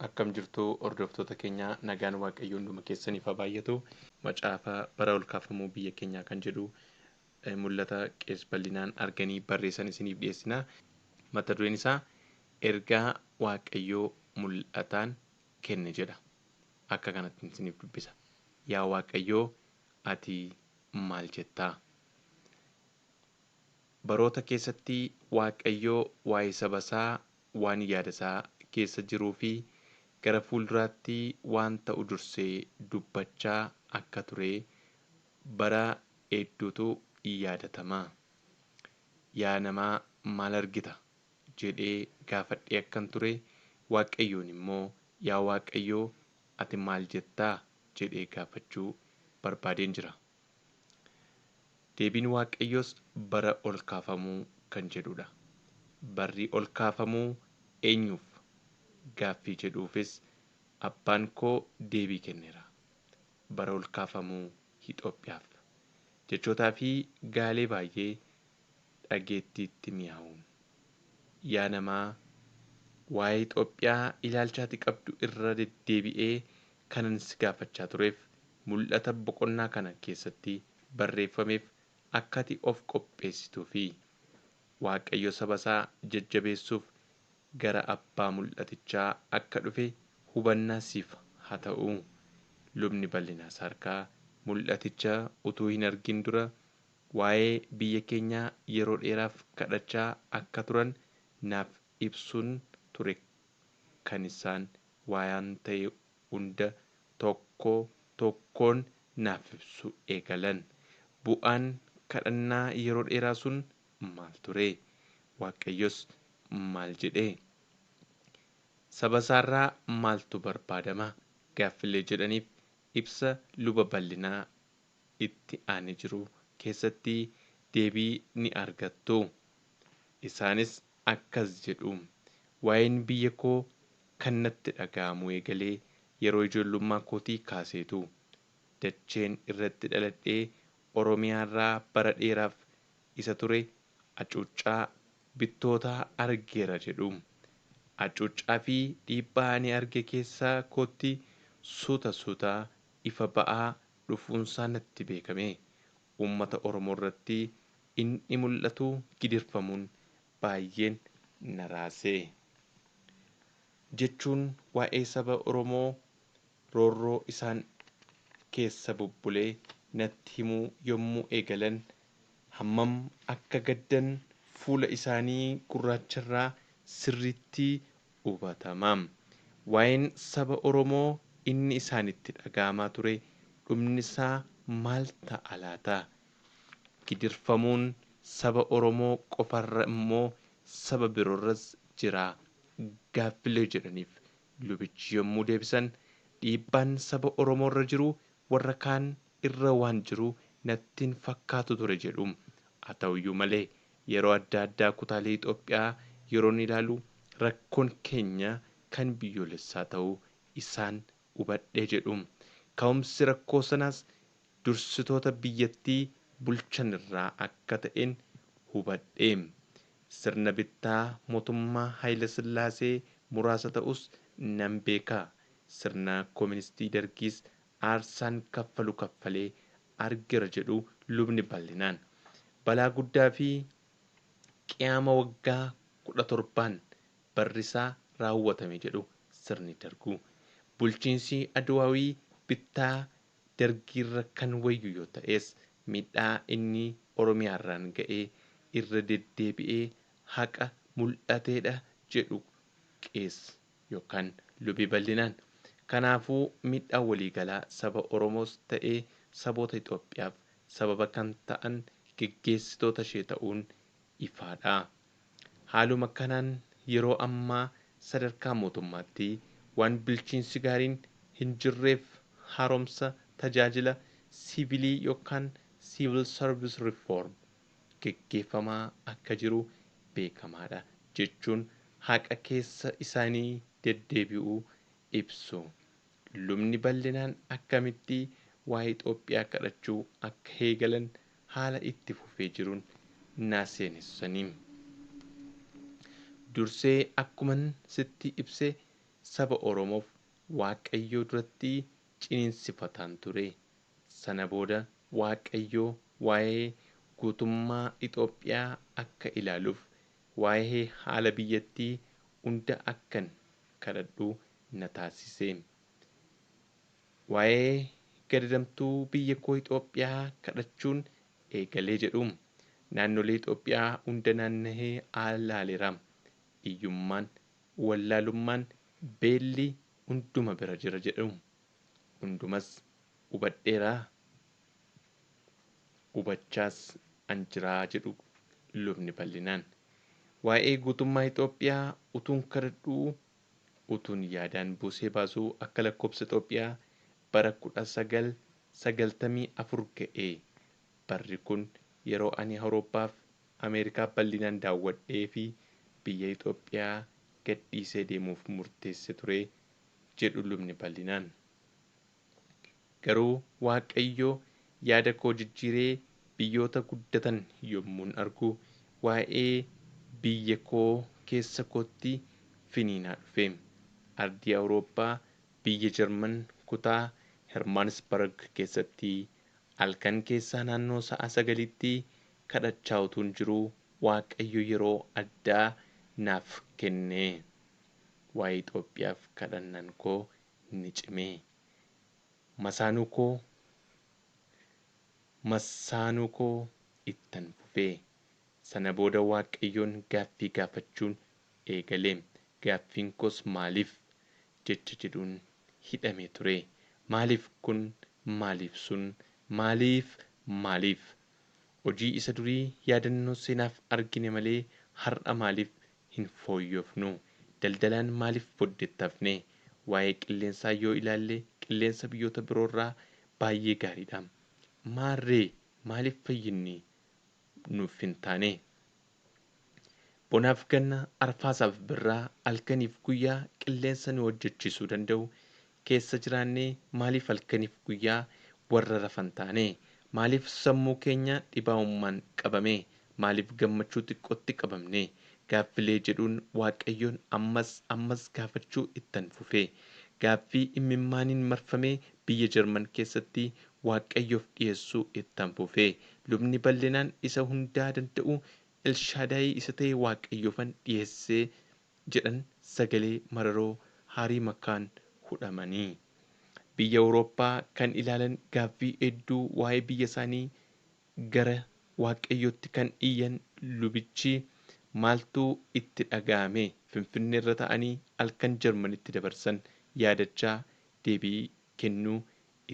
Akkam jirtu hordoftoota keenya nagaan waaqayyoo hunduma keessaniif haa baay'atu. Macaafa bara ol kaafamuu biyya keenyaa kan jedhu mul'ata qees bal'inaan arganii barreessan isiniif dhiyeessina. Mata dureen isaa ergaa waaqayyoo mul'ataan kenne jedha. Akka kanatti isiniif dubbisa. Yaa waaqayyoo ati maal jettaa? Baroota keessatti waaqayyoo waa'ee saba isaa waan yaada isaa keessa jiruu fi gara fuulduraatti waan ta'u dursee dubbachaa akka ture bara hedduutu yaadatama. Yaa namaa maal argita jedhee gaafadhee akkan ture waaqayyoon immoo yaa waaqayyoo ati maal jettaa jedhee gaafachuu barbaadeen jira. Deebiin waaqayyoos bara ol kaafamuu kan jedhudha. Barri ol kaafamuu eenyuuf gaaffii jedhuufis abbaan koo deebii kenneera. Bara ol kaafamuu Itoophiyaaf jechootaa fi gaalee baay'ee dhageettiitti mi'aawuun. Yaa namaa waa'ee Itoophiyaa ilaalchaati qabdu irra deddeebi'ee kanan si gaafachaa tureef mul'ata boqonnaa kana keessatti barreeffameef akka ati of qopheessituu fi waaqayyo saba isaa jajjabeessuuf gara abbaa mul'atichaa akka dhufe hubannaa siif haa ta'u. Lubni bal'inaas harkaa mul'aticha utuu hin argin dura waa'ee biyya keenyaa yeroo dheeraaf kadhachaa akka turan naaf ibsuun ture. Kan isaan waan ta'e hunda tokko tokkoon naaf ibsu eegalan. Bu'aan kadhannaa yeroo dheeraa sun maal ture? Waaqayyos maal jedhee? Saba isaarraa maaltu barbaadama? Gaaffilee jedhaniif ibsa luba bal'inaa itti aanee jiru keessatti deebii ni argattu. Isaanis akkas jedhu. Waa'een biyya koo kan natti dhaga'amu eegalee yeroo ijoollummaa kootii kaaseetu. Dacheen irratti dhaladhee Oromiyaarraa bara dheeraaf isa ture hacuuccaa bittootaa argeera jedhu. Hacuuccaa fi dhiibbaa ani arge keessaa kootti suuta ifa ba'aa dhufuunsaa natti beekame. Uummata Oromoo irratti inni mul'atu gidirfamuun baay'een na raase. Jechuun waa'ee saba Oromoo roorroo isaan keessa bubbulee natti himuu yommuu eegalan hammam akka gaddan fuula isaanii gurraacharraa sirriitti hubatama. Waa'een saba Oromoo inni isaanitti dhaga'amaa ture dhumni isaa maal ta'a laata? Gidirfamuun saba Oromoo qofarra immoo saba biroorras jira. Gaaffilee jedhaniif lubichi yommuu deebisan dhiibbaan saba Oromoo irra jiru warra kaan irra waan jiru natti hin fakkaatu ture jedhu. Haa ta'uyyuu malee yeroo adda addaa kutaalee Itoophiyaa yeroon ilaalu rakkoon keenya kan biyyoolessaa ta'uu isaan hubadhee jedhu. Ka'umsi rakkoo sanaas dursitoota biyyattii bulchan irraa akka ta'een hubadhee. Sirna bittaa mootummaa Haayile Sillaasee muraasa ta'us nan beeka. Sirna kooministii Dargiis aarsaan kaffalee argeera jedhu lubni bal'inaan. Balaa guddaa fi qiyaama waggaa 17 barrisaa raawwatame jedhu sirni darguu. Bulchiinsi Adwaawii bittaa dargiirra kan wayyu yoo ta'es miidhaa inni Oromiyaarraan ga'ee irra deddeebi'ee haqa mul'ateedha jedhu qees yookaan lubi bal'inaan. Kanaafuu miidhaa waliigalaa saba Oromoos ta'ee saboota Itoophiyaaf sababa kan ta'an geggeessitoota ishee ta'uun ifaadha. Haaluma kanaan yeroo ammaa sadarkaa mootummaatti waan bulchiinsi gaariin hin jirreef haaromsa tajaajila siivilii yookaan civil service reform geggeeffamaa akka jiru beekamaadha jechuun haqa keessa isaanii deddeebi'uu ibsu. Lubni bal'inaan akkamitti waa'ee Itoophiyaa kadhachuu akka eegalan haala itti fufee jiruun naaseenessanii. Dursee akkuman sitti ibse saba Oromoof Waaqayyoo duratti ciniinsifataan ture. Sana booda Waaqayyoo waa'ee guutummaa Itoophiyaa akka ilaaluuf waa'ee haala biyyattii hunda akkan kadhadhu na taasise. Waa'ee gadadamtuu biyya koo Itoophiyaa kadhachuun eegalee jedhu naannolee Itoophiyaa hunda naanna'ee ilaaleera. Hiyyummaan, wallaalummaan, beelli hunduma bira jira jedhu hundumas hubadheeraa, hubachaas an jiraa jedhu lubni bal'inaan. Waa'ee guutummaa Itoophiyaa utuun kadhadhuu utuun yaadaan buusee baasuu akka lakkoofsa Itoophiyaa bara 1994 ga'ee. Barri kun yeroo ani Awurooppaa fi Ameerikaa bal'inaan daawwadhee fi biyya Itoophiyaa gadhiisee deemuuf murteesse ture jedhu lubni bal'inaan. Garuu Waaqayyoo yaada koo jijjiiree biyyoota guddatan yommuun argu waa'ee biyya koo keessa kootti finiinaa dhufe. Ardii Awurooppaa biyya Jarman kutaa Hermaansbarg keessatti halkan keessaa naannoo sa'a 9tti kadhachaa utuun jiruu Waaqayyo yeroo addaa naaf kenne. Waa'ee Itoophiyaaf kadhannaan koo ni cime. Massaanuu koo ittan fufe. Sana booda Waaqayyoon gaaffii gaafachuun eegale. Gaaffiin koos maaliif jecha jedhuun hidhame ture. Maaliif kun? Maaliif sun? Maaliif? Hojii isa durii yaadannoo seenaaf argine malee har'a maaliif hin fooyyofnu? Daldalaan maaliif booddeetti hafne? Waa'ee qilleensaa yoo ilaalle qilleensa biyyoota biroorraa baay'ee gaariidha. Maarree maaliif fayyinni nuuf hin taane? Bonaaf ganna, arfaasaaf birraa, halkaniif guyyaa qilleensa nu hojjechiisuu danda'u keessa jiraannee maaliif halkaniif guyyaa warra rafan taane? Maaliif sammuu keenya dhibaa'ummaan qabame? Maaliif gammachuu xiqqootti qabamne? Gaaffilee jedhuun Waaqayyoon ammas gaafachuu ittan fufe. Gaaffii imimmaaniin marfamee biyya Jarman keessatti Waaqayyoof dhiyeessuu ittan fufe. Lubni bal'inaan isa hundaa danda'u Elshaadaayii isa ta'e Waaqayyoofan dhiyeessee jedhan sagalee mararoo haarii makaan hudhamanii. Biyya Awurooppaa kan ilaalan gaaffii hedduu waa'ee biyya isaanii gara Waaqayyootti kan iyyan lubichi maaltu itti dhaga'ame? Finfinnee irra ta'anii halkan Jarmanitti dabarsan yaadachaa deebii kennuu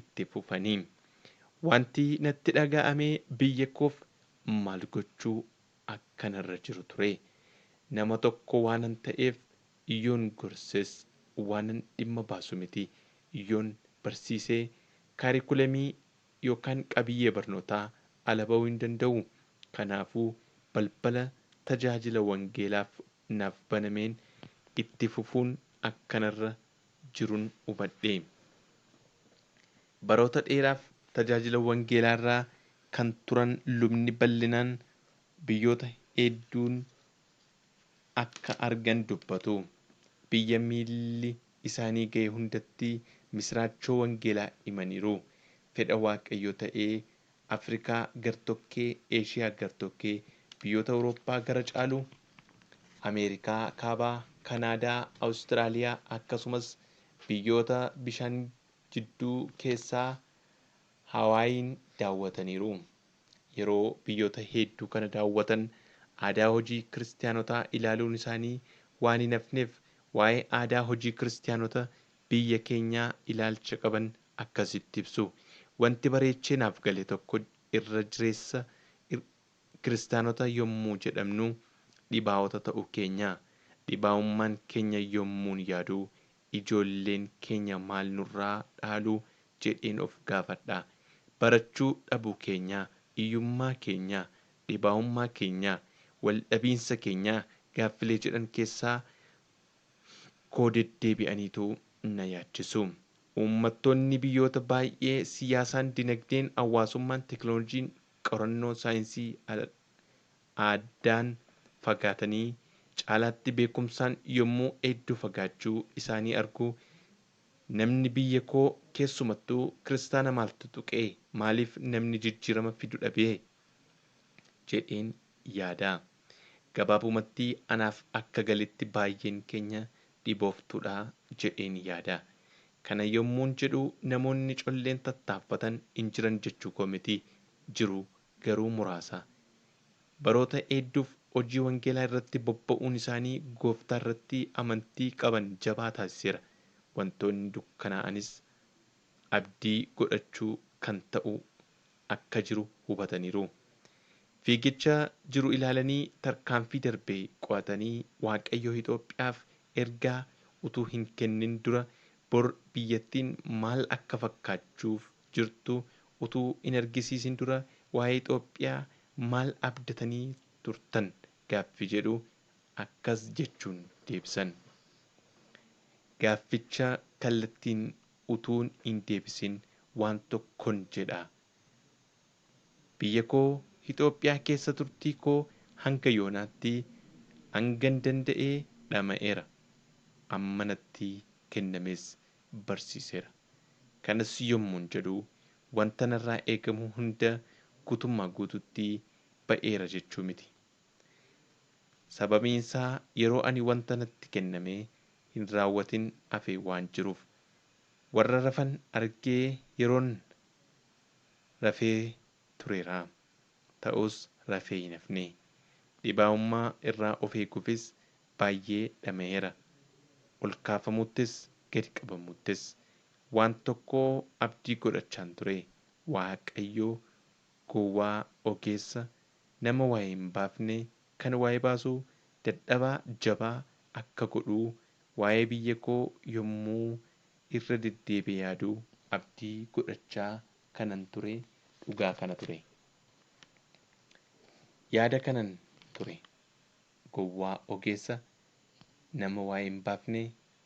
itti fufanii. Wanti natti dhaga'ame biyya koof maal gochuu akkanarra jiru ture. Nama tokko waanan ta'eef yoon gorses waanan dhimma baasu miti. Yoon barsiisee kaarikulamii yookaan qabiyyee barnootaa ala ba'uu hin danda'u. Kanaafuu balbala tajaajila wangeelaaf naaf banameen itti fufuun akkanarra jiruun hubadhe. Baroota dheeraaf tajaajila wangeelaarraa kan turan lubni bal'inaan biyyoota hedduun akka argan dubbatu. Biyya miilli isaanii ga'e hundatti misraachoo wangeelaa himaniiru. Fedha Waaqayyoo ta'ee Afrikaa gartokkee, Eeshiyaa gartokkee, biyyoota Awurooppaa gara caalu, Ameerikaa kaabaa, Kanaadaa, Awustiraaliyaa akkasumas biyyoota bishaan jidduu keessaa Hawaayiin daawwataniiru. Yeroo biyyoota hedduu kana daawwatan aadaa hojii kiristaanotaa ilaaluun isaanii waan hin hafneef waa'ee aadaa hojii kiristaanota biyya keenyaa ilaalcha qaban akkasitti ibsu. Wanti bareechee naaf gale tokko irra jireessa kiristaanota yommuu jedhamnu dhibaa'ota ta'uu keenya. Dhibaa'ummaan keenya yommuun yaadu ijoolleen keenya maal nurraa dhaalu jedheen of gaafadha. Barachuu dhabuu keenya, hiyyummaa keenya, dhibaa'ummaa keenya, wal dhabiinsa keenya gaaffilee jedhan keessaa koo deddeebi'aniitu na yaachisu. Uummattoonni biyyoota baay'ee siyaasaan, dinagdeen, hawaasummaan, teekinooloojiin, qorannoo saayinsii addaan fagaatanii caalaatti beekumsaan yommuu hedduu fagaachuu isaanii argu namni biyya koo keessumattuu kiristaana maaltu tuqee maaliif namni jijjiirama fidu dhabee jedheen yaada. Gabaabumatti anaaf akka galitti baay'een keenya dhibooftuudha jedheen yaada. Kana yommuun jedhu namoonni colleen tattaaffatan hin jiran jechuu koo miti, jiru garuu muraasa. Baroota hedduuf hojii wangeelaa irratti bobba'uun isaanii gooftaa irratti amantii qaban jabaa taasiseera. Wantoonni dukkanaa'anis abdii godhachuu kan ta'u akka jiru hubataniiru. Fiigicha jiru ilaalanii tarkaanfii darbee qo'atanii Waaqayyo Itoophiyaaf ergaa utuu hin kennin dura bor biyyattiin maal akka fakkaachuuf jirtu utuu hin argisiisin dura waa'ee Itoophiyaa maal abdatanii turtan gaaffii jedhu akkas jechuun deebisan. Gaafficha kallattiin utuun hin deebisin waan tokkon jedha. Biyya koo Itoophiyaa keessa turtii koo hanga yoonaatti hangan danda'ee dhama'eera. Amma natti kennames barsiiseera. Kanas yommuun jedhu wanta narraa eegamu hunda guutummaa guututti ba'eera jechuu miti. Sababiin isaa yeroo ani wanta natti kenname hin raawwatin hafe waan jiruuf warra rafan argee yeroon rafee tureera. Ta'us rafee hin hafne. Dhibaa'ummaa irraa of eeguufis baay'ee dhama'eera. Ol kaafamuttis gadi qabamuttis waan tokko abdii godhachaan ture. Waaqayyo gowwaa ogeessa nama waa'ee hin baafne kan waa'ee baasuu dadhabaa jabaa akka godhuu waa'ee biyya koo yommuu irra deddeebi'ee yaaduu abdii godhachaa kanan ture dhugaa kana ture. Yaada kanan ture gowwaa ogeessa nama waa'ee hin baafne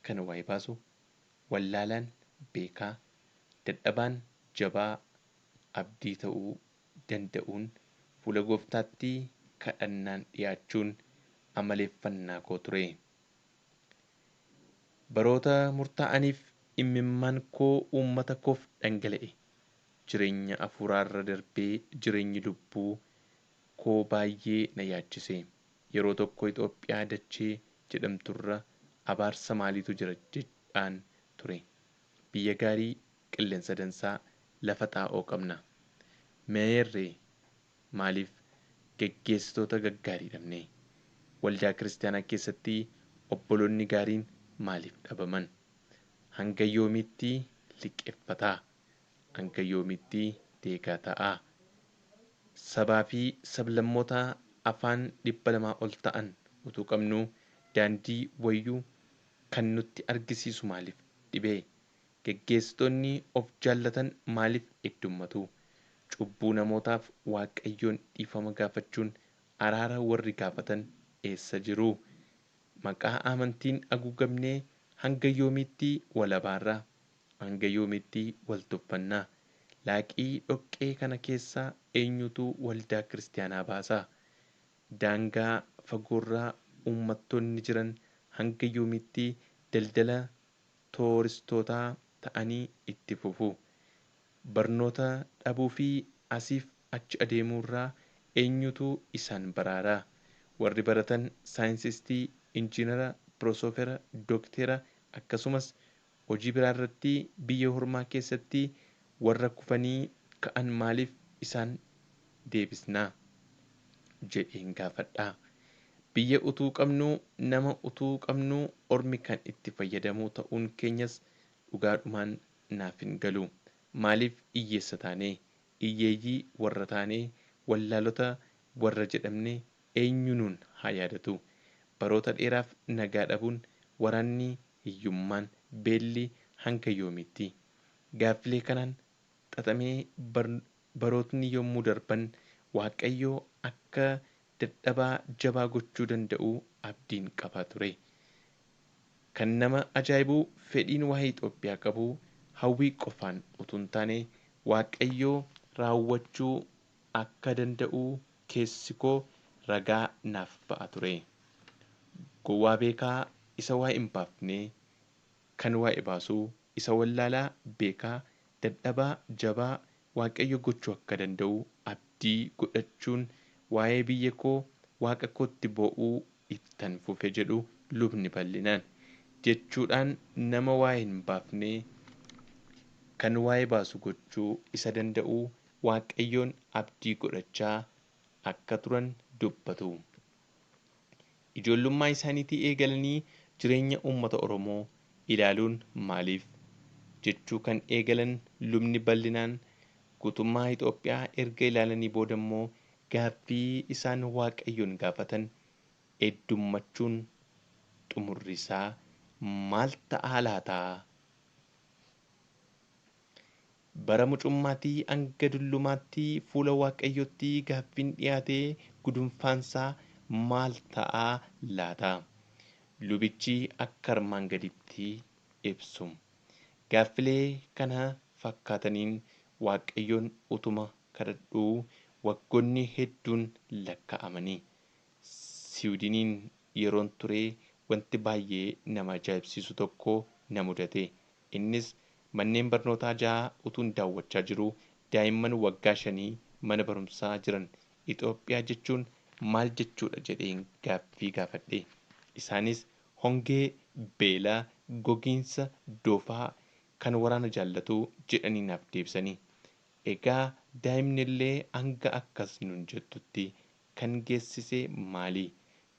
kan waa'ee baasu wallaalaan beekaa dadhabaan jabaa abdii ta'uu danda'uun fuula gooftaatti kadhannaan dhiyaachuun amaleeffannaa koo ture. Baroota murtaa'aniif imimmaan koo uummata koof dhangala'e. Jireenya hafuuraarra darbee jireenyi lubbuu koo baay'ee na yaachise. Yeroo tokko Itoophiyaa dachee jedhamturra abaarsa maaliitu jira jedhaan ture. Biyya gaarii, qilleensa dansaa, lafa xaa'oo qabna. Meerree maaliif geggeessitoota gaggaarii dhabne? Waldaa kiristaanaa keessatti obboloonni gaariin maaliif dhabaman? Hanga yoomiitti liqeeffataa? Hanga yoomiitti deegaa ta'aa? Sabaa fi sablammoota afaan 200 ol ta'an utuu qabnu daandii wayyuu kan nutti argisiisu maaliif dhibee? Geggeessitoonni of jaallatan maaliif heddummatu? Cubbuu namootaaf Waaqayyoon dhiifama gaafachuun araara warri gaafatan eessa jiru? Maqaa amantiin haguugamnee hanga yoomiitti wal abaarraa? Hanga yoomiitti wal tuffannaa? Laaqii dhoqqee kana keessaa eenyutu waldaa kiristaanaa baasaa? Daangaa fagoorraa uummattoonni jiran hanga yoomiitti daldala tooristootaa ta'anii itti fufu? Barnoota dhabuu fi asiif achi adeemuurraa eenyutu isaan baraaraa? Warri baratan saayinsistii, injiinara, piroofeesara, doktera akkasumas hojii biraa irratti biyya ormaa keessatti warra kufanii ka'an maaliif isaan deebisnaa jedheen gaafadhaa. Biyya utuu qabnuu, nama utuu qabnuu ormi kan itti fayyadamuu ta'uun keenyas dhugaadhumaan naaf hin galu. Maaliif hiyyeessa taanee, hiyyeeyyii warra taanee, wallaalota warra jedhamne eenyu nuun haa yaadatu? Baroota dheeraaf nagaa dhabuun, waraanni, hiyyummaan, beelli hanga yoomiitti? Gaaffilee kanaan xaxamee barootni yommuu darban Waaqayyoo akka dadhabaa jabaa gochuu danda'u abdiin qabaa ture. Kan nama ajaa'ibu fedhiin waa'ee Itoophiyaa qabu hawwii qofaan utuu hin taane Waaqayyoo raawwachuu akka danda'u keessi koo ragaa naaf ba'a ture. gowwaa beekaa isa waa hin baafne kan waa'ee baasuu, isa wallaalaa beekaa, dadhabaa jabaa Waaqayyo gochuu akka danda'u abdii godhachuun waa'ee biyya koo Waaqa kootti boo'uu ittan fufe jedhu lubni bal'inaan jechuudhaan nama waa hin baafne kan waa'ee baasu gochuu isa danda'u Waaqayyoon abdii godhachaa akka turan dubbatu. Ijoollummaa isaaniitii eegalanii jireenya uummata Oromoo ilaaluun maaliif jechuu kan eegalan lubni bal'inaan guutummaa Itoophiyaa erga ilaalanii booda immoo gaaffii isaan Waaqayyoon gaafatan heddummachuun xumurri isaa maal ta'a laataa? Bara mucummaatii hanga dullumaatti fuula Waaqayyootti gaaffiin dhiyaatee gudunfaansaa maal ta'a laata? Lubichi akka armaan gaditti ibsu. Gaaffilee kana fakkaataniin Waaqayyoon utuma kadhadhuu waggoonni hedduun lakkaa'amanii. Siwiidiniin yeroon ture wanti baay'ee nama ajaa'ibsiisu tokko na mudate. Innis manneen barnootaa 6 utuun daawwachaa jiruu daa'imman waggaa 5 mana barumsaa jiran Itoophiyaa jechuun maal jechuudha jedheen gaaffii gaafadhe. Isaanis hongee, beelaa, gogiinsa, doofaa kan waraana jaallatu jedhanii naaf deebisanii. Egaa daa'imni illee hanga akkas nuun jettutti kan geessise maali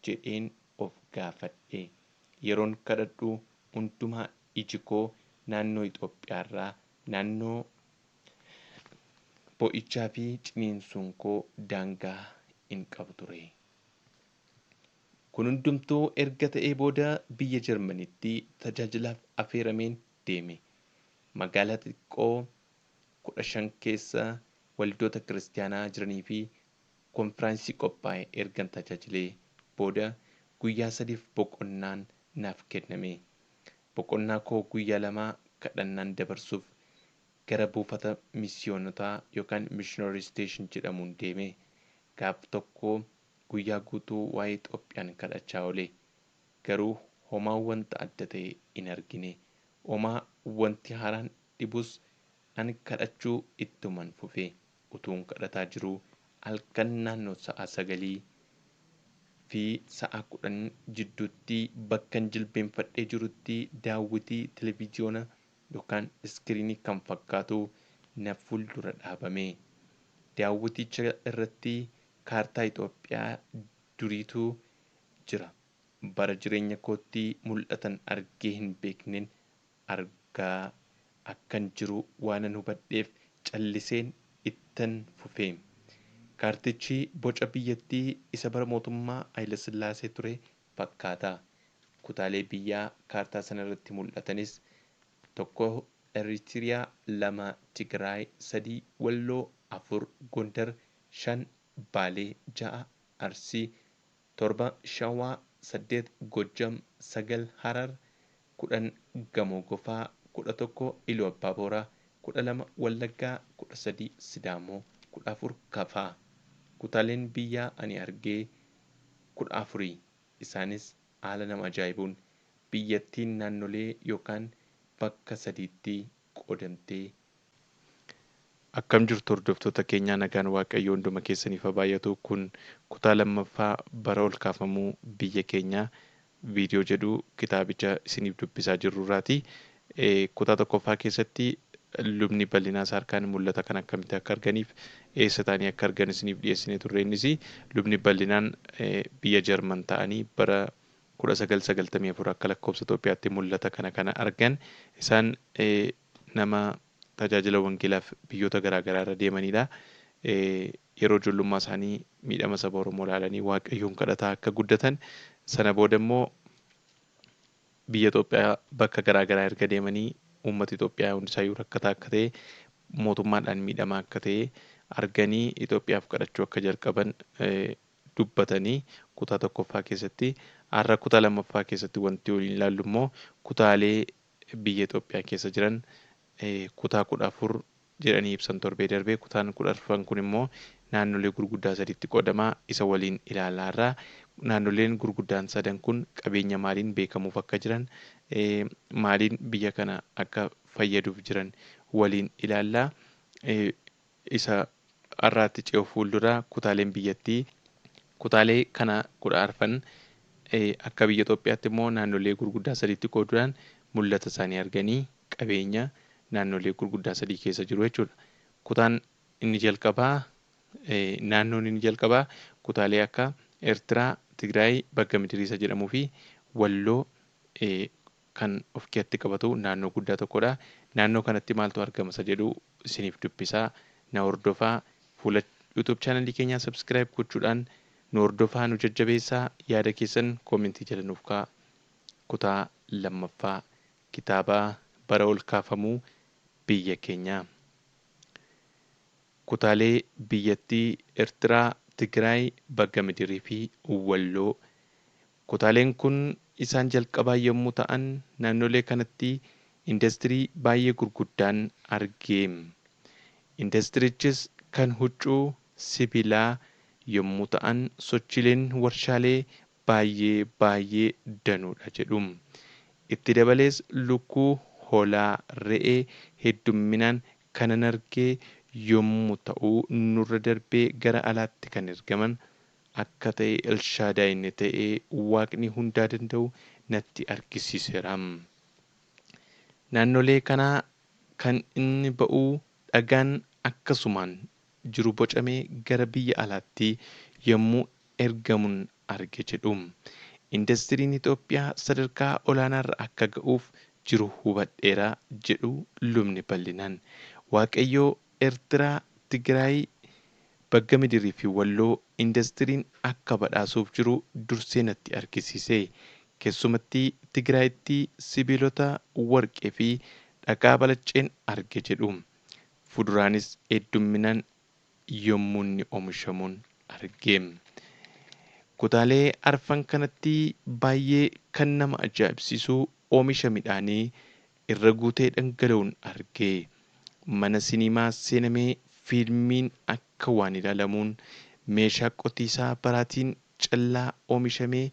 jedheen of gaafadhe. Yeroon kadhadhu hundumaa iji koo naannoo Itoophiyaarraa naannoo bo'ichaa fi ciniinsuun koo daangaa hin qabu ture. Kun hundumtuu erga ta'ee booda biyya Jarmanitti tajaajilaaf affeerameen deeme. Magaalaa xiqqoo 15 keessa waldoota kiristaanaa jiranii fi konfiraansii qophaa'e ergan tajaajilee booda guyyaa 3f boqonnaan naaf kenname. Boqonnaa koo guyyaa 2 kadhannaan dabarsuuf gara buufata misiyoonotaa yookaan missionary station jedhamuun deeme. Gaaf tokko guyyaa guutuu waa'ee Itoophiyaan kadhachaa oole. Garuu homaa wanta adda ta'e hin argine. Homaa wanti haaraan dhibus ani kadhachuu ittuman fufe. Utuun kadhataa jiruu halkan naannoo sa'a 9 fi sa'a 10 jidduutti bakkan jilbeenfadhee jirutti daawwitii televiziyoona yookaan iskiriinii kan fakkaatu na fuuldura dhaabame. Daawwiticha irratti kaartaa Itoophiyaa duriitu jira. Bara jireenya kootti mul'atan argee hin beekneen argaa akkan jiru waanan hubadheef calliseen ittan fufe. Kaartichi boca biyyattii isa bara mootummaa Haayile Sillaasee ture fakkaata. Kutaalee biyyaa kaartaa sana irratti mul'atanis 1 Eritiriyaa, 2 Tigraay, 3 Walloo, 4 Gondar, 5 Baalee, 6 Arsii, 7 Shawaa, 8 Gojjam, 9 Harar, 10 Gamoo Gofaa, 11 Iluu Abbaa Booraa, 12 Wallaggaa, 13 Sidaamoo, 14 Kafaa. Kutaaleen biyyaa ani argee 14. Isaanis haala nama ajaa'ibuun biyyattiin naannolee yookaan bakka 3tti qoodamtee. Akkam jirtu hordoftoota keenyaa, nagaan Waaqayyoo hunduma keessaniif haa baay'atu. Kun kutaa 2ffaa bara ol kaafamuu biyya keenyaa viidiyoo jedhu kitaabicha isiniif dubbisaa jirruurraati. Kutaa 1ffaa keessatti lubni bal'inaa isaa harkaan mul'ata kan akkamitti akka arganiif eessa ta'anii akka argan isiniif dhiyeessinee turre. Innis lubni bal'inaan biyya Jarman ta'anii bara 1994 akka lakkoofsa Itoophiyaatti mul'ata kana argan. Isaan nama tajaajila wangeelaaf biyyoota garaagaraa irra deemanidha. Yeroo ijoollummaa isaanii miidhama saba Oromoo ilaalanii Waaqayyoon kadhataa akka guddatan, sana booda immoo biyya Itoophiyaa bakka garaagaraa erga deemanii uummata Itoophiyaa hundisaayyuu rakkataa akka ta'e, mootummaadhaan miidhamaa akka ta'e arganii Itoophiyaaf kadhachuu akka jalqaban dubbatanii kutaa 1ffaa keessatti. Har'a kutaa 2ffaa keessatti wanti waliin ilaallu immoo kutaalee biyya Itoophiyaa keessa jiran kutaa 14 jedhanii ibsan torbee darbee. Kutaan 14 kun immoo naannolee gurguddaa 3tti qoodamaa isa waliin ilaalaa irraa. naannoleen gurguddaan sadan kun qabeenya maaliin beekamuuf akka jiran, maaliin biyya kana akka fayyaduuf jiran waliin ilaallaa. Isa har'aatti ce'u fuulduraa kutaaleen biyyattii kutaalee kana 14 akka biyya Itoophiyaatti immoo naannolee gurguddaa sadiitti qooduudhaan mul'ata isaanii arganii qabeenya naannolee gurguddaa sadii keessa jiru jechuudha. Kutaan inni jalqabaa naannoon inni jalqabaa kutaalee akka Eertiraa, Tigraay, Bagga Midiriisa jedhamuu fi Walloo kan of keessatti qabatu naannoo guddaa tokkodha. Naannoo kanatti maaltu argama isa jedhu isiniif dubbisaa. Na hordofaa. Fuula YouTube chaanalii keenyaa subscribe gochuudhaan nu hordofaa, nu jajjabeessaa. Yaada keessan koomentii jala nuuf kaa'aa. Kutaa lammaffaa kitaaba bara ol kaafamuu biyya keenyaa. Kutaalee biyyattii Eertiraa, Tigraay, Bagga Midirii fi Walloo. Kutaaleen kun isaan jalqabaa yommuu ta'an naannolee kanatti industirii baay'ee gurguddaan argee. Industirichis kan huccuu sibiilaa yommuu ta'an sochiileen warshaalee baay'ee danuudha jedhu. Itti dabalees lukkuu, hoolaa, re'ee heddumminaan kanan argee yommuu ta'u nurra darbee gara alaatti kan ergaman akka ta'e Elshaadaay inni ta'ee waaqni hundaa danda'u natti argisiiseera. Naannolee kanaa kan inni ba'uu dhagaan akkasumaan jiru bocamee gara biyya alaatti yommuu ergamuun arge jedhu. Indastiriin Itoophiyaa sadarkaa olaanaarra akka ga'uuf jiru hubadheera jedhu lubni bal'inaan. Waaqayyoo Eertiraa, Tigraay, Bagga Midirii fi Walloo indastiriin akka badhaasuuf jiru dursee natti argisiise. Keessumatti Tigraayitti sibiilota warqee fi dhagaa balacceen arge jedhu. Fuduraanis heddumminaan yommuu inni oomishamuun arge. Kutaalee arfan kanatti baay'ee kan nama ajaa'ibsiisu oomisha midhaanii irra guutee dhangala'uun arge. Mana sinimaa seenamee fiilmiin akka waan ilaalamuun meeshaa qotiisaa baraatiin callaa oomishamee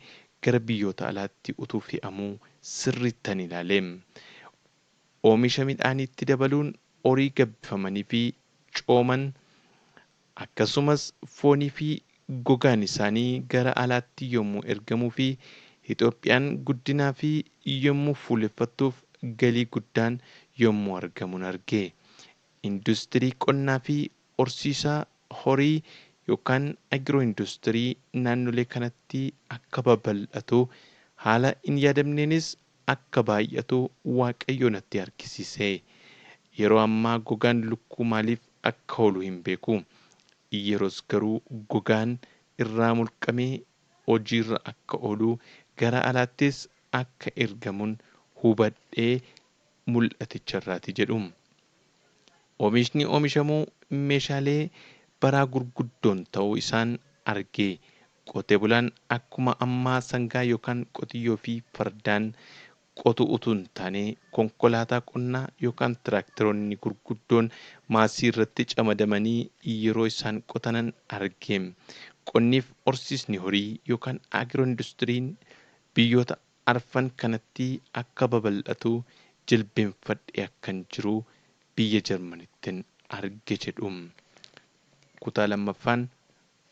gara biyyoota alaatti utuu fe'amuu sirrittan ilaale. Oomisha midhaaniitti dabaluun horii gabbifamanii fi cooman akkasumas foonii fi gogaan isaanii gara alaatti yommuu ergamuu fi Itoophiyaan guddinaa fi yommuu fuuleffattuuf galii guddaan yommuu argamuun arge. Industirii qonnaa fi horsiisaa horii yookaan agiroo industirii naannolee kanatti akka babal'atu haala hin yaadamneenis akka baay'atu waaqayyo natti argisiise. Yeroo ammaa gogaan lukkuu maaliif akka oolu hin beeku. Yeroos garuu gogaan irraa mulqamee hojiirra akka oolu gara alaattis akka ergamuun hubadhee mul'aticharraati jedhu. Oomishni oomishamuu meeshaalee baraa gurguddoon ta'uu isaan arge. Qotee bulaan akkuma ammaa sangaa yookaan qotiyyoo fi fardaan qotu utuu hin taane konkolaataa qonnaa yookaan tiraaktaroonni gurguddoon maasii irratti camadamanii yeroo isaan qotanan arge. Qonniif horsiisni horii yookaan agiroo industiriin biyyoota arfan kanatti akka babal'atu jilbeenfadhee akkan jiru biyya Jarmanittin arge jedhu. Kutaa lammaffaan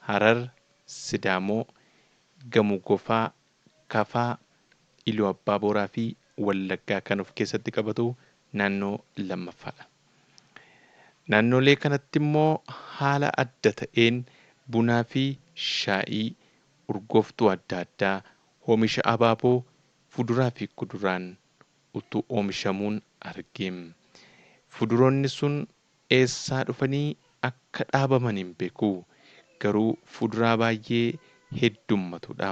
Harar, Sidaamoo, Gamoo Gofaa, Kafaa, Iluu Abbaa Booraa fi Wallaggaa kan of keessatti qabatu naannoo lammaffaadha. Naannolee kanatti immoo haala adda ta'een bunaa fi shaayii, urgooftuu adda addaa, oomisha abaaboo, fuduraa fi kuduraan utuu oomishamuun arge. Fuduroonni sun eessaa dhufanii akka dhaabaman hin beeku. Garuu fuduraa baay'ee heddummatudha.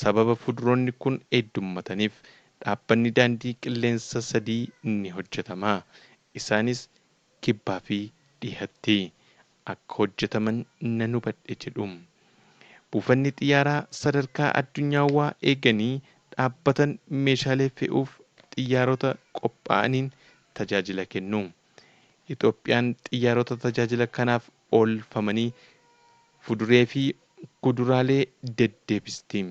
Sababa fuduroonni kun heddummataniif dhaabbanni daandii qilleensa sadii ni hojjetama. Isaanis kibbaa fi dhihaatti akka hojjetaman nan hubadhe jedhu. Buufanni xiyyaaraa sadarkaa addunyaawaa eeganii dhaabbatan meeshaalee fe'uuf xiyyaarota qophaa'aniin tajaajila kennu. Itoophiyaan xiyyaarota tajaajila kanaaf oolfamanii fuduree fi kuduraalee deddeebistii.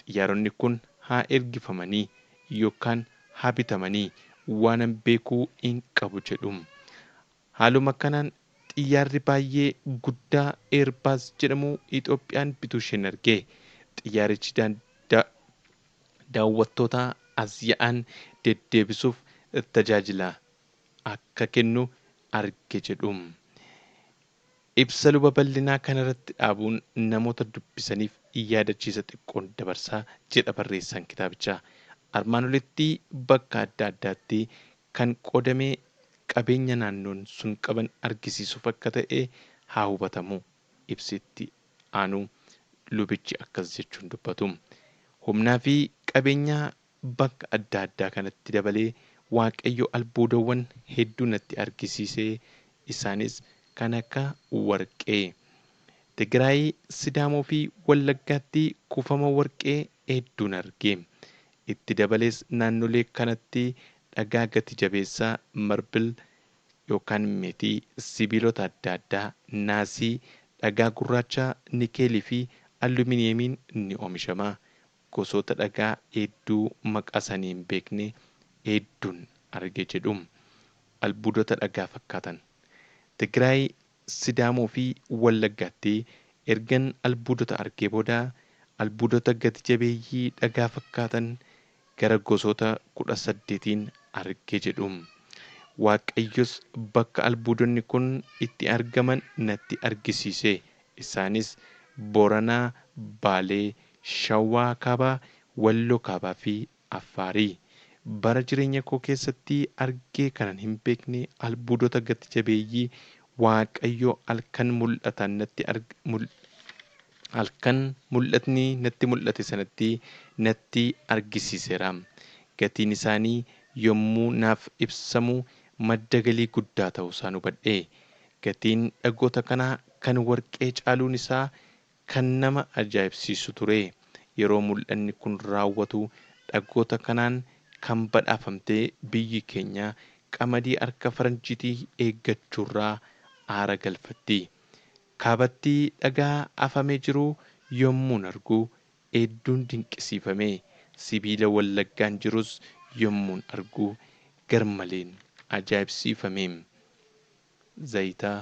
Xiyyaaronni kun haa ergifamanii yookaan haa bitamanii waanan beekuu hin qabu jedhu. Haaluma kanaan xiyyaarri baay'ee guddaa Eerbaas jedhamu Itoophiyaan bituu isheen argee. Xiyyaarichi daawwattoota as yaa'an deddeebisuuf tajaajila akka kennu arge jedhu. Ibsa luba bal'inaa kanarratti dhaabuun namoota dubbisaniif yaadachiisa xiqqoon dabarsaa jedha barreessaan kitaabichaa. Armaan olitti bakka adda addaatti kan qoodamee qabeenya naannoon sun qaban argisiisuuf akka ta'e haa hubatamu. Ibsitti aanu lubichi akkas jechuun dubbatu. Humnaa fi qabeenya bakka adda addaa kanatti dabalee Waaqayyo albuudawwan hedduu natti argisiisee isaanis kan akka warqee. Tigraay, Sidaamoo fi Wallaggaatti kuufama warqee hedduun arge. Itti dabalees naannolee kanatti dhagaa gati jabeessaa marbil yookaan meetii, sibiilota adda addaa, naasii, dhagaa gurraacha, nikeelii fi aluminiyeemiin ni oomishama. Gosoota dhagaa hedduu maqaa isaanii hin beekne hedduun arge jedhu. Albuudota dhagaa fakkaatan. Tigraay, Sidaamoo fi Wallaggaatti ergan albuudota argee booda albuudota gati jabeeyyii dhagaa fakkaatan gara gosoota 18 arge jedhu. Waaqayyos bakka albuudonni kun itti argaman natti argisiise. Isaanis Booranaa, Baalee, Shawaa Kaabaa, Walloo Kaabaa fi Affaarii. Bara jireenya koo keessatti argee kanan hin beekne albuudota gati jabeeyyii Waaqayyo halkan mul'atni natti mul'ate sanatti natti argisiiseera. Gatiin isaanii yommuu naaf ibsamu madda galii guddaa ta'uu isaan hubadhe. Gatiin dhagoota kanaa kan warqee caaluun isaa kan nama ajaa'ibsiisu ture. Yeroo mul'anni kun raawwatu dhagoota kanaan kan badhaafamtee biyyi keenya qamadii harka faranjiitii eeggachuurraa aara galfatti. Kaabatti dhagaa afamee jiru yommuun argu hedduun dinqisiifame. Sibiila Wallaggaan jirus yommuun argu garmaleen ajaa'ibsiifame. Zayitaa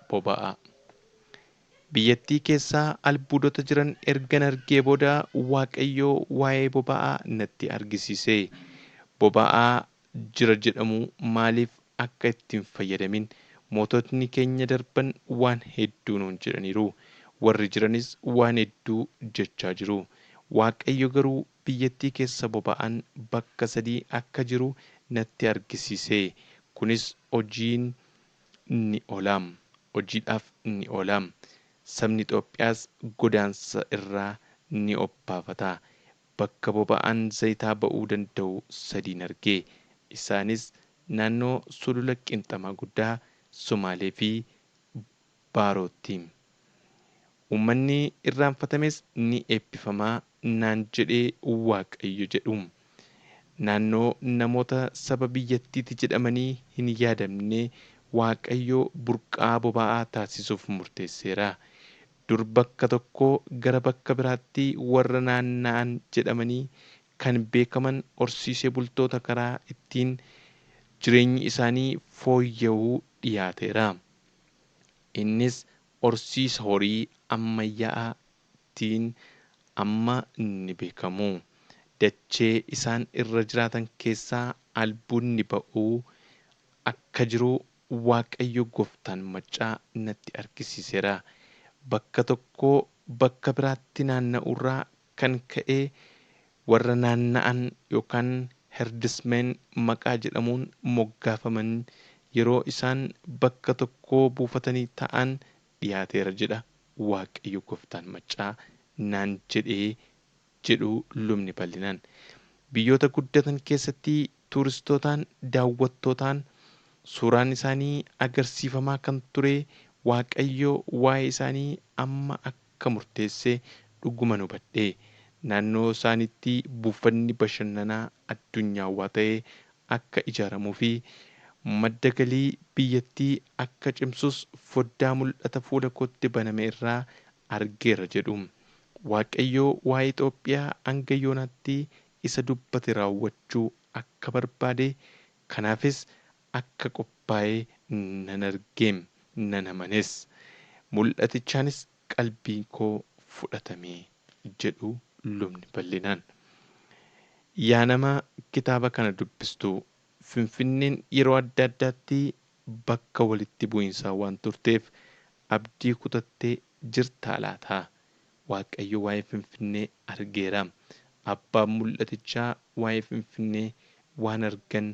boba'aa. Biyyattii keessaa albuudota jiran ergan argee booda Waaqayyoo waa'ee boba'aa natti argisiise. Boba'aa jira jedhamu maaliif akka ittiin fayyadamin moototni keenya darban waan hedduu nuun jedhaniiru. Warri jiranis waan hedduu jechaa jiru. Waaqayyo garuu biyyattii keessa boba'aan bakka 3 akka jiru natti argisiise. Kunis hojiidhaaf ni oola. Sabni Itoophiyaas godaansa irraa ni obbaafata. Bakka boba'aan zayitaa ba'uu danda'u 3 arge. Isaanis naannoo sulula Qinxamaa Guddaa, Sumaalee fi Baarootti. Uummanni irraanfatames ni eebbifamaa naan jedhee Waaqayyo jedhu. Naannoo namoota saba biyyattiiti jedhamanii hin yaadamne Waaqayyo burqaa boba'aa taasisuuf murteesseera. Dur bakka tokkoo gara bakka biraatti warra naanna'an jedhamanii kan beekaman horsiisee bultoota karaa ittiin jireenyi isaanii fooyya'uu dhiyaateera. Innis horsiisa horii ammayyaa'aatiin amma ni beekamu. Dachee isaan irra jiraatan keessaa albuudni ba'uu akka jiru Waaqayyo gooftaan maccaa natti argisiiseera. Bakka tokkoo bakka biraatti naanna'uurraa kan ka'e warra naanna'an yookaan herdismeen maqaa jedhamuun moggaafaman yeroo isaan bakka tokkoo buufatanii ta'an dhiyaateera jedha Waaqayyo gooftaan maccaa naan jedhee jedhu lubni bal'inaan. Biyyoota guddatan keessatti tuuristootaan daawwattootaan suuraan isaanii agarsiifamaa kan ture Waaqayyo waa'ee isaanii amma akka murteesse dhuguman hubadhe. Naannoo isaaniitti buufanni bashannanaa addunyaawaa ta'ee akka ijaaramuu fi madda galii biyyattii akka cimsus foddaa mul'ata fuula kootti baname irraa argeera jedhu. Waaqayyoo waa'ee Itoophiyaa hanga yoonaatti isa dubbate raawwachuu akka barbaade, kanaafis akka qophaa'ee nan argee nan amanes. Mul'atichaanis qalbiin koo fudhatame jedhu lubni bal'inaan. Yaa nama kitaaba kana dubbistu, Finfinneen yeroo adda addaatti bakka walitti bu'iinsaa waan turteef abdii kutattee jirtaa laataa? Waaqayyo waa'ee Finfinnee argeera. Abbaan mul'atichaa waa'ee Finfinnee waan argan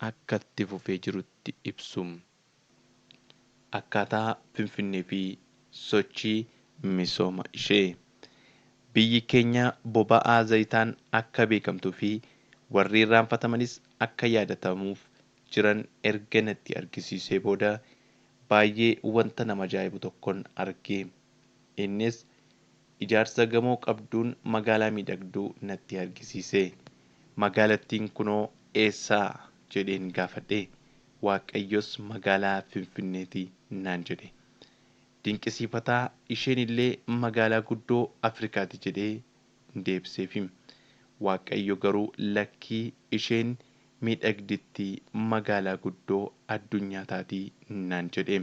akka itti fufee jirutti ibsu. Akkaataa Finfinnee fi sochii misooma ishee. Biyyi keenya boba'aa zayitaan akka beekamtuu fi warri irraanfatamanis akka yaadatamuuf jiran erga natti argisiisee booda baay'ee wanta nama ajaa'ibu tokkon argee. Innis ijaarsa gamoo qabduun magaalaa miidhagduu natti argisiise. Magaalattiin kunoo eessaa jedheen gaafadhe. Waaqayyos magaalaa Finfinneeti naan jedhe. Dinqisiifataa, isheen illee magaalaa guddoo Afrikaati jedhee deebiseefi. Waaqayyo garuu lakkii isheen miidhagditti magaalaa guddoo addunyaa taatii naan jedhe.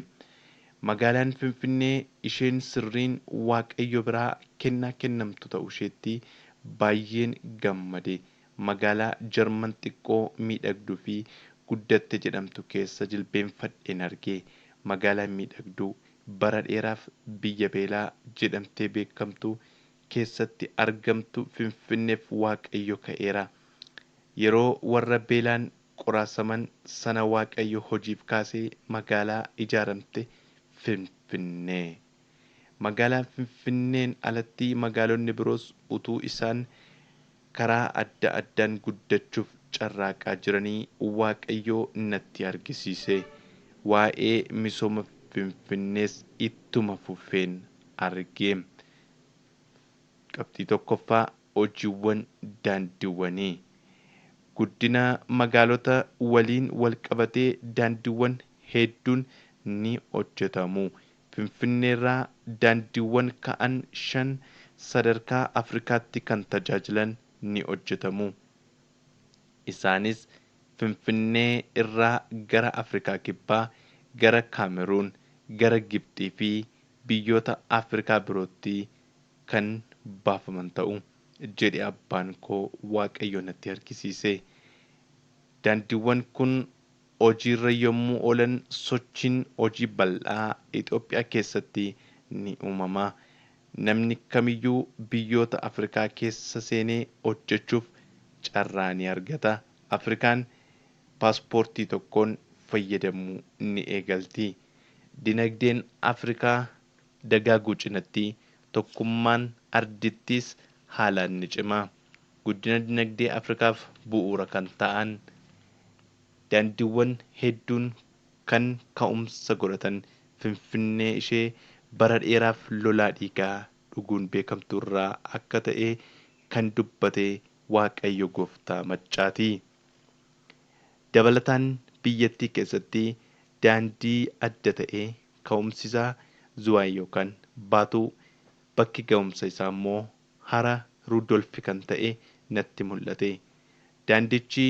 Magaalaan Finfinnee isheen sirriin Waaqayyo biraa kennaa kennamtu ta'uu isheetti baay'een gammade. Magaalaa Jarman xiqqoo miidhagduu fi guddatte jedhamtu keessa jilbeenfadheen argee. Magaalaan miidhagduu bara dheeraaf biyya beelaa jedhamtee beekamtu keessatti argamtu Finfinneef Waaqayyo ka'eera. Yeroo warra beelaan qoraasaman sana Waaqayyo hojiif kaasee magaalaa ijaaramte Finfinnee. Magaalaan Finfinneen alatti magaalonni biroos utuu isaan karaa adda addaan guddachuuf carraaqaa jiranii Waaqayyo natti argisiise. Waa'ee misooma Finfinnees ittuma fufeen argee. Qabxii 1ffaa hojiiwwan daandiiwwanii. Guddina magaalota waliin wal qabatee daandiiwwan hedduun ni hojjetamu. Finfinneerraa daandiiwwan ka'an 5 sadarkaa Afrikaatti kan tajaajilan ni hojjetamu. Isaanis Finfinnee irraa gara Afrikaa Kibbaa, gara Kaameruun, gara Gibxii fi biyyoota Afrikaa birootti kan baafaman ta'u jedhe abbaan koo Waaqayyo natti argisiise. Daandiiwwan kun hojiirra yommuu oolan sochiin hojii bal'aa Itoophiyaa keessatti ni uumama. Namni kamiyyuu biyyoota Afrikaa keessa seenee hojjechuuf carraa ni argata. Afrikaan paaspoortii tokkoon fayyadamuu ni eegalti. Dinagdeen Afrikaa dagaaguu cinatti tokkummaan ardittiis haalaan ni cima. Guddina dinagdee Afrikaaf bu'uura kan ta'an daandiiwwan hedduun kan ka'umsa godhatan Finfinnee ishee bara dheeraaf lolaa dhiigaa dhuguun beekamtu irraa akka ta'e kan dubbate Waaqayyo Gooftaa Maccaati. Dabalataan biyyattii keessatti daandii adda ta'e ka'umsisaa Zuwaay yookaan Baatuu, bakki ga'umsa isaa immoo hara Rudolfi kan ta'e natti mul'ate. Daandichi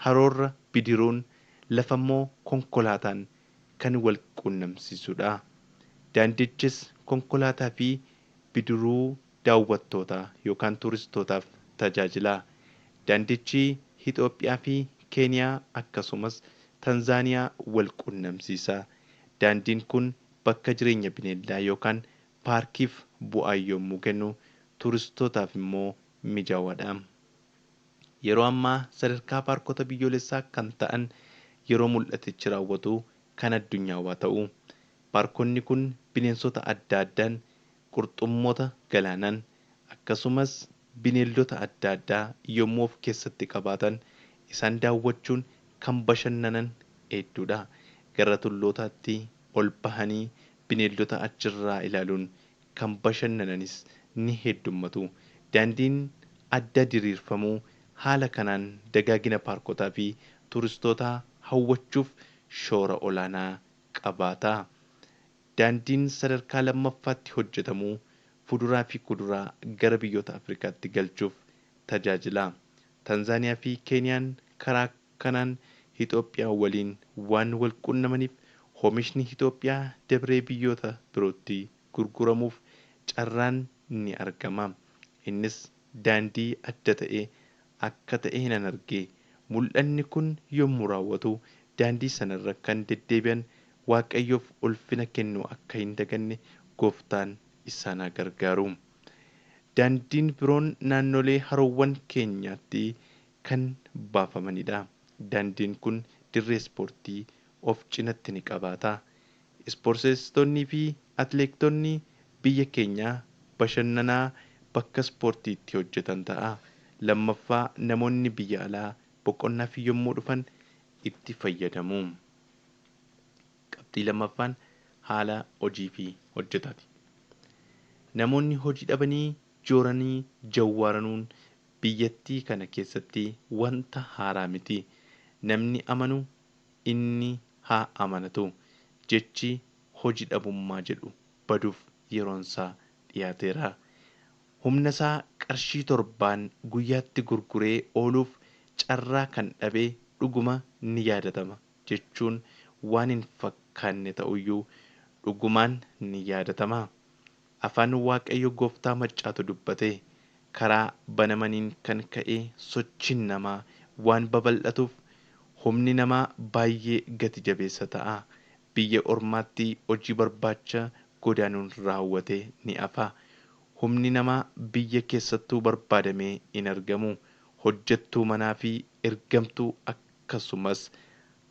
haroorra bidiruun, lafa immoo konkolaataan kan wal quunnamsiisudha. Daandichis konkolaataa fi bidiruu daawwattootaa yookaan turistootaaf tajaajila. Daandichi Itoophiyaa fi Keeniyaa akkasumas Tanzaaniyaa wal quunnamsiisa. Daandiin kun bakka jireenya bineeldaa yookaan paarkiif bu'aa yommuu kennu, turistootaaf immoo mijawaadha. Yeroo ammaa sadarkaa paarkota biyyoolessaa kan ta'an yeroo mul'atichi raawwatu kan addunyaawaa ta'u. Paarkonni kun bineensota adda addaan, qurxummoota galaanaan akkasumas bineeldota adda addaa yommuu of keessatti qabaatan isaan daawwachuun kan bashannanan hedduudha. Gara tullootaatti ol bahanii bineeldota achirraa ilaaluun kan bashannananis ni heddummatu. Daandiin adda diriirfamuu haala kanaan dagaagina paarkotaa fi turistootaa hawwachuuf shoora olaanaa qabaata. Daandiin sadarkaa lammaffaatti hojjetamu fuduraa fi kuduraa gara biyyoota Afrikaatti galchuuf tajaajila. Tanzaaniyaa fi Keeniyaan karaa kanaan Itoophiyaa waliin waan wal quunnamaniif oomishni Itoophiyaa dabree biyyoota birootti gurguramuuf carraan ni argama. Innis daandii adda ta'e akka ta'e nan arge. Mul'anni kun yommuu raawwatu daandii sanarra kan deddeebi'an Waaqayyoof ulfina kennuu akka hin daganne Gooftaan isaan haa gargaaru. Daandiin biroon naannolee haroowwan keenyaatti kan baafamanidha. Daandiin kun dirree ispoortii of cinatti ni qabaata. Ispoorteessitoonnii fi atileetonni biyya keenyaa bashannanaa bakka ispoortiitti hojjetan ta'a. Lammaffaa namoonni biyya alaa boqonnaaf yommuu dhufan itti fayyadamu. Qabxii lammaffaan haala hojii fi hojjetaati. Namoonni hojii dhabanii jooranii jawwaaranuun biyyattii kana keessatti wanta haaraa miti. Namni amanu inni haa amanatu. Jechi hojii dhabummaa jedhu baduuf yeroonsaa dhiyaateera. Humna isaa qarshii 7 guyyaatti gurguree ooluuf carraa kan dhabee dhuguma ni yaadatama jechuun waan hin fakkaanne ta'uyyuu dhugumaan ni yaadatama. Afaan Waaqayyo Gooftaa Maccaatu dubbate. Karaa banamaniin kan ka'e sochiin namaa waan babal'atuuf humni namaa baay'ee gati jabeessa ta'a. Biyya ormaatti hojii barbaacha godaanuun raawwate ni hafa. Humni namaa biyya keessattuu barbaadamee hin argamu. Hojjettuu manaa fi ergamtuu akkasumas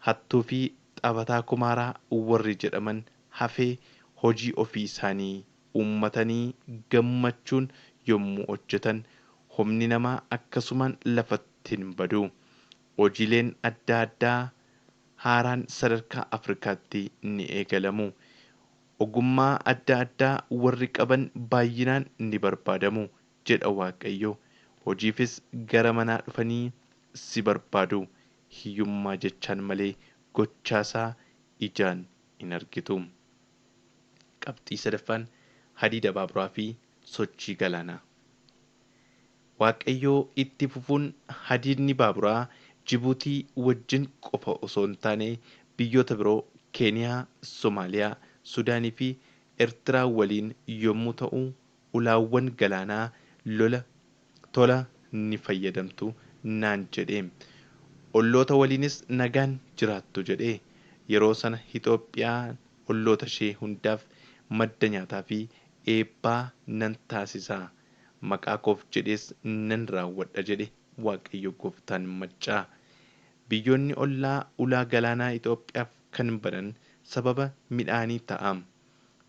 hattuu fi taphataa kumaaraa warri jedhaman hafee hojii ofii isaanii uummatanii gammachuun yommuu hojjetan humni namaa akkasumaan lafatti hin badu. Hojiileen adda addaa haaraan sadarkaa Afrikaatti ni eegalamu. Ogummaa adda addaa warri qaban baay'inaan ni barbaadamu jedha Waaqayyo. Hojiifis gara manaa dhufanii si barbaadu. Hiyyummaa jechaan malee gochaasaa ijaan hin argitu. Qabxii sadaffaan hadiida baaburaa fi sochii galaanaa. Waaqayyoo itti fufuun hadiidni baaburaa Jibuutii wajjin qofa osoo hin taane biyyoota biroo Keeniyaa, Somaaliyaa, Sudaanii fi Eertiraa waliin yommuu ta'u ulaawwan galaanaa tola ni fayyadamtu naan jedhee. Olloota waliinis nagaan jiraattu jedhee. Yeroo sana Itoophiyaan olloota ishee hundaaf madda nyaataa fi eebbaa nan taasisa. Maqaa koof jedhees nan raawwadha jedhe Waaqayyo Gooftaan Maccaa. Biyyoonni ollaa ulaa galaanaa Itoophiyaaf kan banan sababa midhaanii ta'a.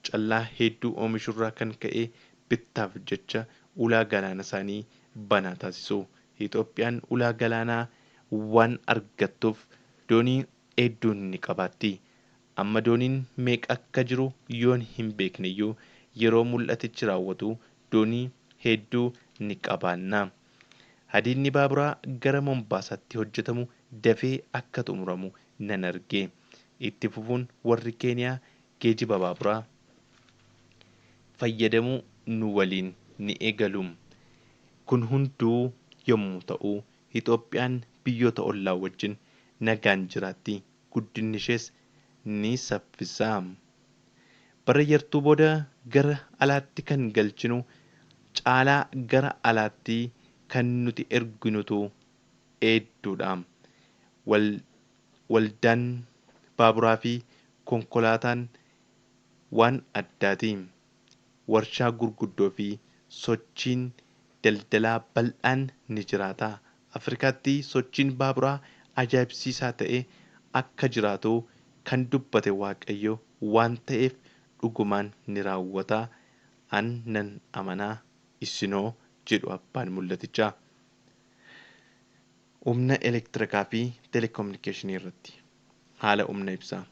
Callaa hedduu oomishurraa kan ka'e bittaaf jecha ulaa galaana isaanii banaa taasisu. Itoophiyaan ulaa galaanaa waan argattuuf doonii hedduun ni qabaatti. Amma dooniin meeqa akka jiru yoon hin beekneyyuu yeroo mul'atichi raawwatu doonii hedduu ni qabaanna. Hadiidni baaburaa gara Mombaasaatti hojjetamu dafee akka xumuramu nan arge. Itti fufuun warri Keeniyaa geejiba baaburaa fayyadamuu nu waliin ni eegalu. Kun hunduu yommuu ta'u Itoophiyaan biyyoota ollaa wajjin nagaan jiraatti. Guddinni ishees ni saffisa. Bara yartuu booda gara alaatti kan galchinu caalaa gara alaatti kan nuti erginutu hedduudha. Waldaan baaburaa fi konkolaataan waan addaati. Warshaa gurguddoo fi sochiin daldalaa bal'aan ni jiraata. Afrikaatti sochiin baaburaa ajaa'ibsiisaa ta'e akka jiraatu kan dubbate Waaqayyo waan ta'eef dhugumaan ni raawwata. An nan amanaa isinoo jedhu abbaan mul'atichaa. Humna elektirikaa fi telekominikeeshinii irratti haala humna ibsaa.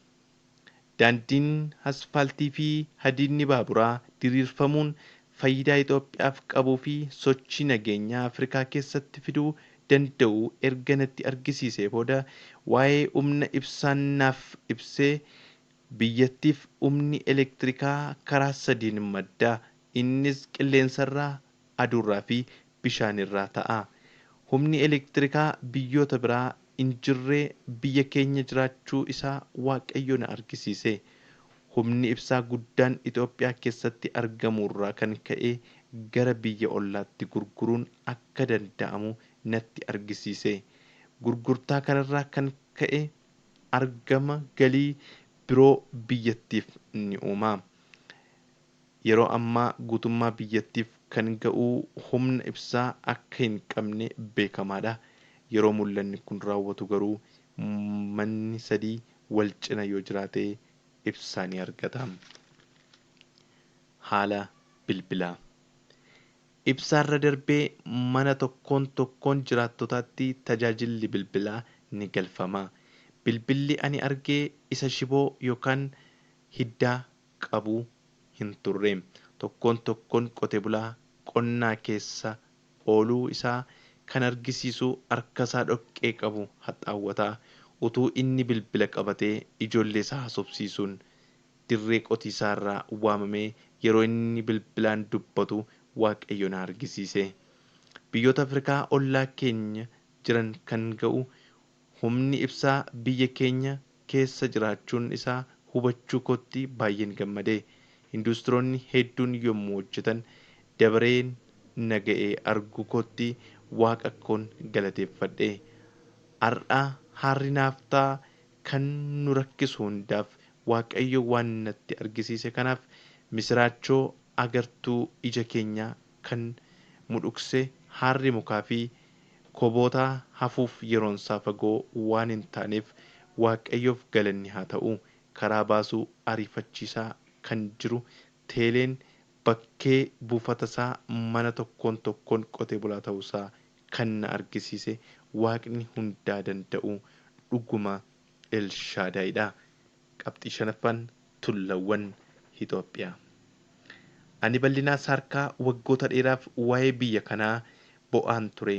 Daandiin asfaaltii fi hadiidni baaburaa diriirfamuun faayidaa Itoophiyaaf qabuu fi sochii nageenyaa Afrikaa keessatti fiduu danda'u erga natti argisiisee booda waa'ee humna ibsaan naaf ibsee biyyattiif humni elektirikaa karaa sadiin madda. innis qilleensarraa, aduurraa fi bishaanirraa ta'a. Humni elektirikaa biyyoota biraa hin jirree biyya keenya jiraachuu isaa Waaqayyo na argisiise. Humni ibsaa guddaan Itoophiyaa keessatti argamurraa kan ka'e gara biyya ollaatti gurguruun akka danda'amu natti argisiise. Gurgurtaa kanarraa kan ka'e argama galii biroo biyyattiif ni uuma. Yeroo ammaa guutummaa biyyattiif kan ga'u humna ibsaa akka hin qabne beekamaadha. Yeroo mul'anni kun raawwatu garuu manni sadii wal cina yoo jiraate ibsaa ni argata. Haala bilbilaa. Ibsaarra darbee mana tokkoon jiraattotaatti tajaajilli bilbilaa ni galfama. Bilbilli ani argee isa shiboo yookaan hiddaa qabu hin turre. Tokkoon qote bulaa qonnaa keessa ooluu isaa kan argisiisu harkasaa dhoqqee qabu haxaawwataa utuu inni bilbila qabatee ijoollee isaa haasofsiisuun dirree qotiisaarraa waamamee yeroo inni bilbilaan dubbatu Waaqayyo na argisiise. Biyyoota Afrikaa ollaa keenya jiran kan ga'u humni ibsaa biyya keenya keessa jiraachuun isaa hubachuu kootti baay'een gammade. Industiroonni hedduun yommuu hojjetan dabareen na ga'ee arguu kootti Waaqa koon galateeffadhe. Har'a harri naaftaa kan nu rakkisu hundaaf Waaqayyo waan natti argisiise kanaaf misiraachoo agartuu ija keenyaa kan mudhuqse harri mukaa fi kobootaa hafuuf yeroonsaa fagoo waan hin taaneef Waaqayyoof galanni haa ta'u. Karaa baasuu ariifachiisaa kan jiru teeleen bakkee buufatasaa mana tokkoon qotee bulaa ta'uusaa kan na argisiise Waaqni hundaa danda'u dhuguma Elshaadaayidha. Qabxii 5ffaan tullawwan Itoophiyaa. Ani bal'inaa harkaa waggoota dheeraaf waa'ee biyya kanaa bo'aan ture.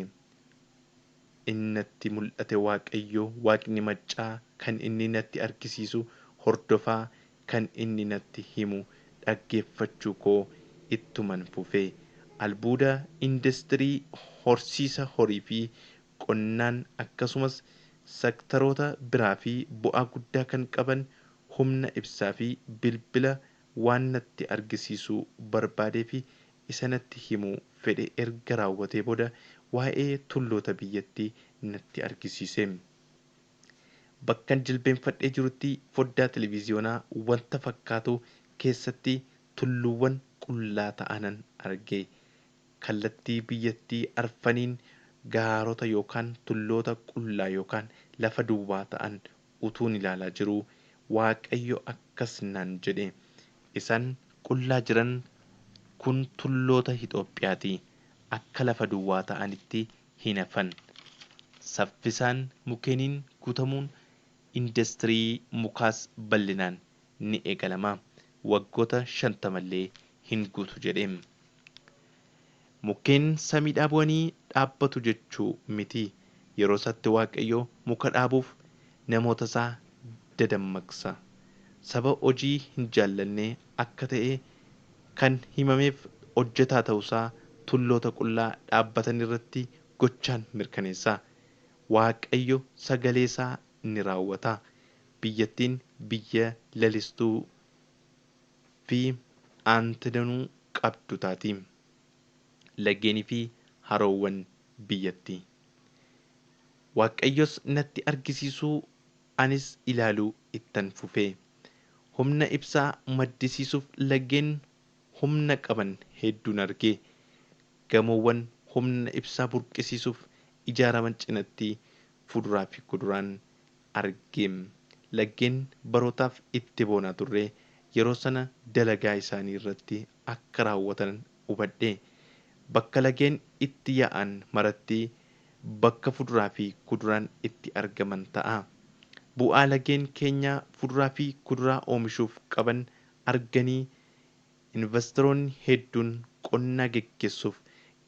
Innatti mul'ate Waaqayyo Waaqni maccaa kan inni natti argisiisu hordofaa kan inni natti himu dhaggeeffachuu koo ittuman fufee. Albuuda industirii horsiisa horii fi qonnaan akkasumas sektaroota biraa fi bu'aa guddaa kan qaban humna ibsaa fi bilbila waan natti argisiisuu barbaadee fi isa natti himuu fedhe erga raawwatee booda waa'ee tulloota biyyattii natti argisiise. Bakkan jilbeenfadhee jirutti foddaa televiziyoonaa wanta fakkaatu keessatti tulluuwwan qullaa ta'anan arge. Kallattii biyyattii arfaniin gaarota yookaan tulloota qullaa yookaan lafa duwwaa ta'an utuun ilaalaa jiru Waaqayyo akkas naan jedhe. Isaan qullaa jiran kun tulloota Itoophiyaati. Akka lafa duwwaa ta'anitti hin hafan. Saffisaan mukeeniin guutamuun industirii mukaas bal'inaan ni eegalama. Waggoota 50 hin guutu jedhe. Mukkeen samiidhaa bu'anii dhaabbatu jechuu miti. Yeroo isaatti Waaqayyo muka dhaabuuf namoota isaa dadammaqsa. Saba hojii hin jaallanne akka ta'e kan himameef hojjetaa ta'uusaa tulloota qullaa dhaabbatan irratti gochaan mirkaneessa. Waaqayyo sagalee isaa ni raawwata. Biyyattiin biyya lalistuu fi aantadanuu qabdu taati. Laggeenii fi haroowwan biyyattii. Waaqayyos natti argisiisuu anis ilaaluu ittan fufee. Humna ibsaa maddisiisuuf laggeen humna qaban hedduun arge. Gamoowwan humna ibsaa burqisiisuuf ijaaraman cinatti fuduraa fi kuduraan arge. Laggeen barootaaf itti boonaa turre yeroo sana dalagaa isaanii irratti akka raawwatan hubadhe. Bakka laggeen itti yaa'an maratti bakka fuduraa fi kuduraan itti argaman ta'a. Bu'aa laggeen keenyaa fuduraa fi kuduraa oomishuuf qaban arganii investoroonni hedduun qonnaa geggeessuuf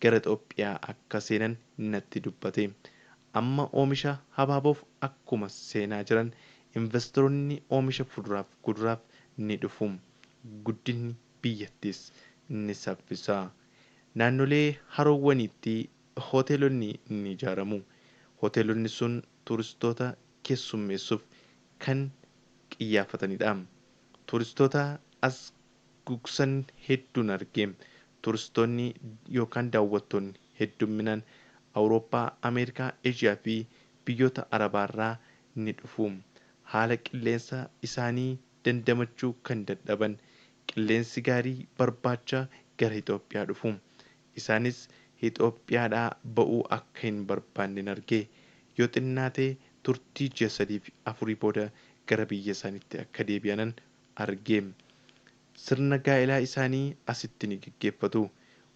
gara Itoophiyaa akka seenan natti dubbate. Amma oomisha habaaboof akkuma seenaa jiran investoroonni oomisha fuduraaf kuduraaf ni dhufu. Guddinni biyyattiis ni saffisa. Naannolee haroowwaniitti hoteelonni ni ijaaramu. Hoteelonni sun turistoota keessummeessuuf kan xiyyeeffatanidha. Turistoota as gugsan hedduun argee turistoonni yookaan daawwattoonni heddumminaan Awurooppaa, Ameerikaa, Eeshiyaa fi biyyoota Arabaarraa ni dhufu. Haala qilleensa isaanii dandamachuu kan dadhaban qilleensi gaarii barbaacha gara Itoophiyaa dhufu. Isaanis Itoophiyaadhaa ba'uu akka hin barbaanne argee yoo xinnaatee turtii ji'a 3-4 booda gara biyya isaaniitti akka deebi'anan argee. Sirna gaa'elaa isaanii asitti ni gaggeeffatu.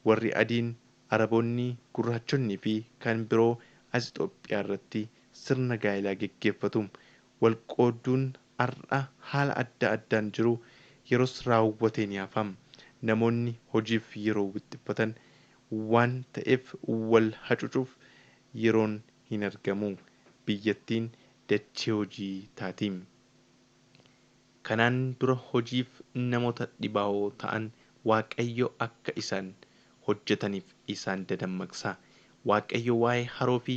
Warri adiin, Araboonni, Gurraachonnii fi kan biroo as Itoophiyaa irratti sirna gaa'elaa gaggeeffatu. Walqooduun har'a haala adda addaan jiru yeroos raawwatee ni hafama. Namoonni hojiif yeroo wixxiffatan waan ta'eef wal hacucuuf yeroon hin argamu. Biyyattiin dachee hojii taati. Kanaan dura hojiif namoota dhibaa'oo ta'an Waaqayyo akka isaan hojjetaniif isaan dadammaqsa. Waaqayyo waa'ee haroo fi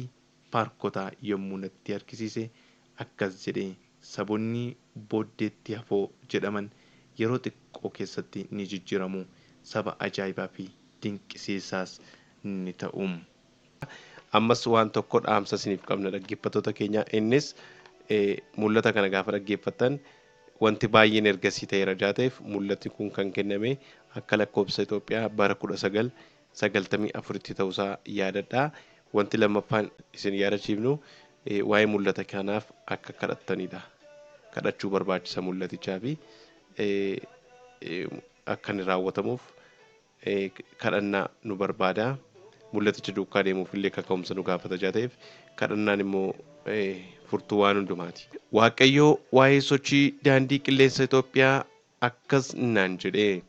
paarkotaa yommuu natti argisiise akkas jedhee saboonni booddeetti hafoo jedhaman yeroo xiqqoo keessatti ni jijjiiramu. Saba ajaa'ibaa fi dinqisiisaas ni ta'u. Ammas waan tokko dhaamsa isiniif qabna dhaggeeffattoota keenya. Innis mul'ata kana gaafa dhaggeeffattan wanti baay'een ergasii ta'eera jaateef mul'atni kun kan kenname akka lakkoofsa Itoophiyaa bara 1994tti ta'uusaa yaadadhaa. Wanti lammaffaan isin yaadachiifnu waa'ee mul'ata kanaaf akka kadhattanidha. Kadhachuu barbaachisa mul'atichaa fi akka inni raawwatamuuf kadhannaa nu barbaada. Mul'aticha duukaa deemuuf illee kaka'umsa nu gaafata jaateef kadhannaan immoo furtuu waan hundumaati. Waaqayyo waa'ee sochii daandii qilleensa Itoophiyaa akkas naan jedhee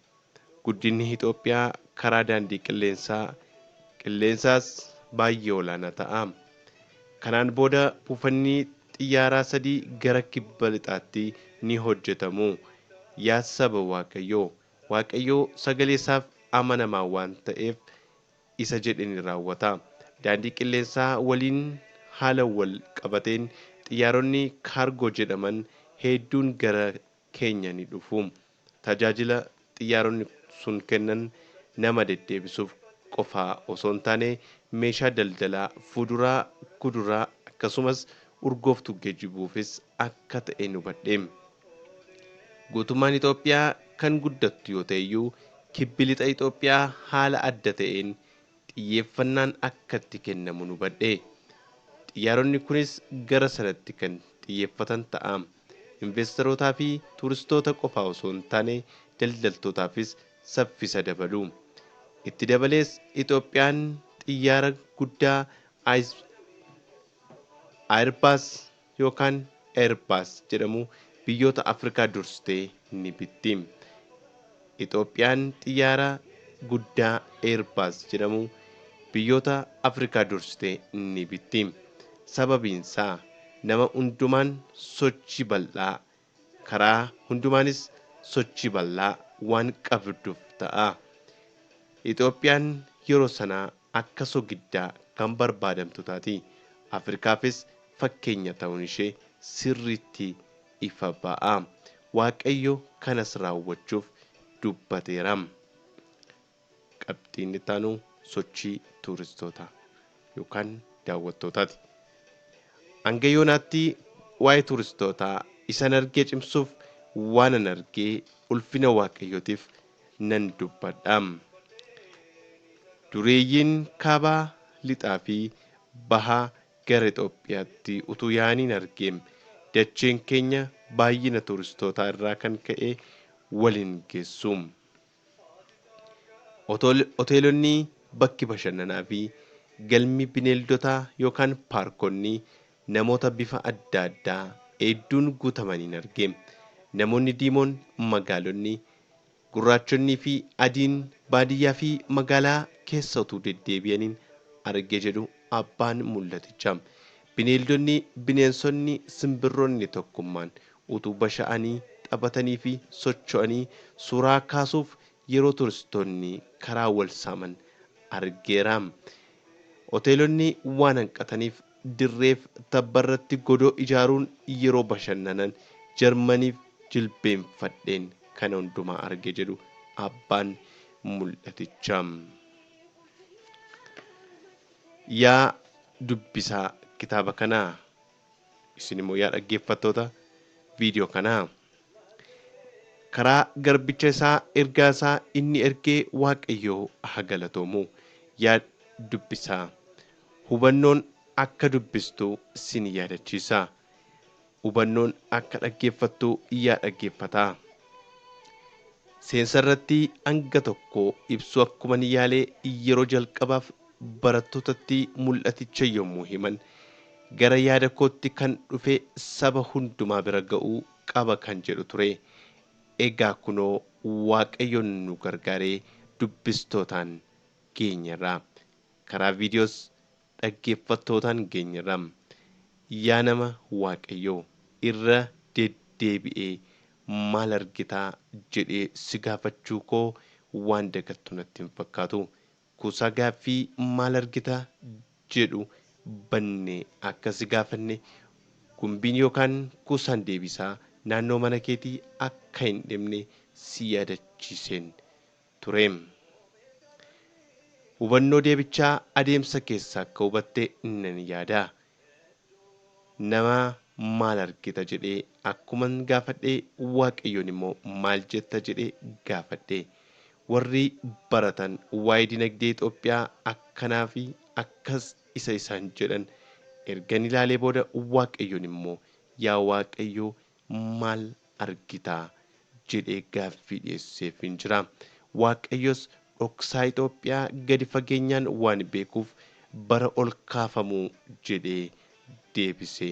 guddinni Itoophiyaa karaa daandii qilleensaas baay'ee olaanaa ta'a. Kanaan booda buufanni xiyyaaraa 3 gara kibba lixaatti ni hojjetamu. Yaa saba Waaqayyoo sagalee isaaf amanamaa waan ta'eef isa jedhe ni raawwata. Daandii qilleensaa waliin haala wal qabateen xiyyaaronni kaargoo jedhaman hedduun gara keenya ni dhufu. Tajaajila xiyyaaronni sun kennan nama deddeebisuuf qofaa osoo hin taane meeshaa daldalaa, fuduraa, kuduraa akkasumas urgooftuu geejjibuufis akka ta'e nu hubadhe. Guutummaan Itoophiyaa kan guddattu yoo ta'eyyuu kibbi lixa Itoophiyaa haala adda ta'een xiyyeeffannaan akka itti kennamu nu hubadhe. Xiyyaaronni kunis gara sanatti kan xiyyeeffatan ta'a. Investeerotaa fi turistoota qofaa osoo hin taane daldaltootaafis saffisa dabalu. Itti dabalees Itoophiyaan xiyyaara guddaa Airbus yookaan Airbus jedhamu biyyoota Afrikaa dursitee ni bitti. Itoophiyaan xiyyaara guddaa Airbus jedhamu biyyoota Afrikaa dursitee ni bitti. Sababiin isaa nama hundumaan sochii bal'aa karaa hundumaanis sochii bal'aa waan qabduuf ta'a. Itoophiyaan yeroo sanaa akka sogiddaa kan barbaadamtu taati. Afrikaafis fakkeenya ta'uun ishee sirriitti ifa ba'a. Waaqayyo kanas raawwachuuf dubbateera. Qabxiin itti aanu sochii turistootaa yookaan daawwattootaati. Hanga yoonaatti waa'ee turistootaa isan argee cimsuuf waan an argee ulfina Waaqayyootiif nan dubbadha. Dureeyyiin kaabaa lixaa fi bahaa gara Itoophiyaatti utuu yaa'aniin argee dacheen keenya baay'ina turistootaa irraa kan ka'e waliin geessu. Hoteelonni, bakki bashannanaa fi galmi bineeldotaa yookaan paarkonni namoota bifa adda addaa hedduun guutamaniin argee. Namoonni diimoon magaalonni, gurraachonnii fi adiin baadiyyaa fi magaalaa keessa utuu deddeebi'aniin argee jedhu abbaan mul'atichaa. Bineeldonni, bineensonni, simbirroonni tokkummaan utuu basha'anii, taphatanii fi socho'anii suuraa kaasuuf yeroo turistoonni karaa wal saaman argeera. Hoteelonni waan hanqataniif dirreef tabbarratti godoo ijaaruun yeroo bashannanan Jarmaniif jilbeenfadheen kana hundumaa arge jedhu abbaan mul'atichaa. Yaa dubbisaa kitaaba kanaa, isin immoo yaa dhaggeeffattoota viidiyoo kanaa, karaa garbicha isaa ergaa isaa inni ergee Waaqayyoo haa galatoomu. Yaa dubbisaa, hubannoon akka dubbistu sin yaadachiisa. Hubannoon akka dhaggeeffattu yaa dhaggeeffataa. Seensa irratti hanga tokko ibsu akkuma ni yaalee yeroo jalqabaaf barattootatti mul'aticha yommuu himan gara yaada kootti kan dhufe saba hundumaa bira ga'uu qaba kan jedhu ture. Egaa kunoo Waaqayyoon nu gargaaree dubbistootaan geenyerra. Karaa viidiyoos dhaggeeffattootaan geenyerra. Yaa nama Waaqayyoo, irra deddeebi'ee maal argitaa jedhee si gaafachuu koo waan dagattu natti hin fakkaatu. Kuusaa gaaffii maal argitaa jedhu bannee akka si gaafanne gumbiin yookaan kuusaan deebisaa naannoo mana keetii akka hin dhibne si yaadachiiseen ture. Hubannoo deebichaa adeemsa keessaa akka hubatte nan yaada. Nama maal argita jedhee akkuman gaafadhee Waaqayyoon immoo maal jetta jedhee gaafadhee. Warri baratan waa'ee dinagdee Itoophiyaa akkanaa fi akkas isa isaan jedhan ergan ilaalee booda Waaqayyoon immoo yaa Waaqayyoo maal argitaa jedhee gaaffii dhiyeesseef hin jira. Waaqayyos dhoksaa Itoophiyaa gadi fageenyaan waan beekuuf bara ol kaafamuu jedhee deebise.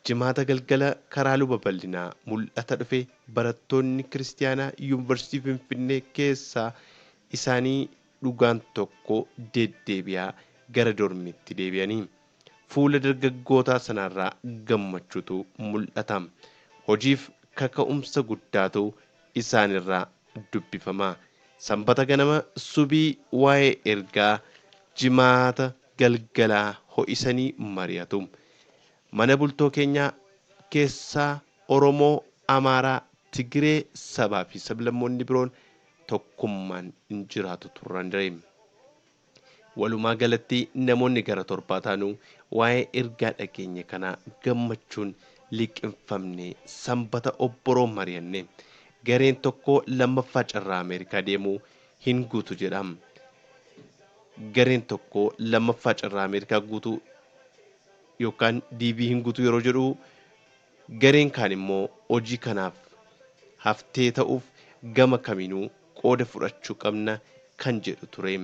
Jimaata galgala karaa luba bal'inaa mul'ata dhufe barattoonni kiristaanaa yuunivarsiitii Finfinnee keessaa isaanii dhugaan tokko deddeebi'aa gara dormitti deebi'anii fuula dargaggootaa sanarraa gammachuutu mul'ata. Hojiif kaka'umsa guddaatu isaanirraa dubbifama. Sanbata ganama subii waa'ee ergaa jimaata galgalaa ho'isanii mari'atu. Mana bultoo keenyaa keessaa Oromoo, Amaaraa, Tigiree sabaa fi sablammoonni biroon tokkummaan hin jiraatu turan dha. Walumaa galatti namoonni gara 7 taanu waa'ee ergaa dhageenya kanaa gammachuun liqinfamne sanbata obboroo mari'anne. Gareen tokko lammaffaa carraa Ameerikaa deemuu hin guutu jedha. Gareen tokko lammaffaa carraa Ameerikaa guutuu yookaan DV hin guutu yeroo jedhu, gareen kaan immoo hojii kanaaf haftee ta'uuf gama kaminuu qooda fudhachuu qabna kan jedhu ture.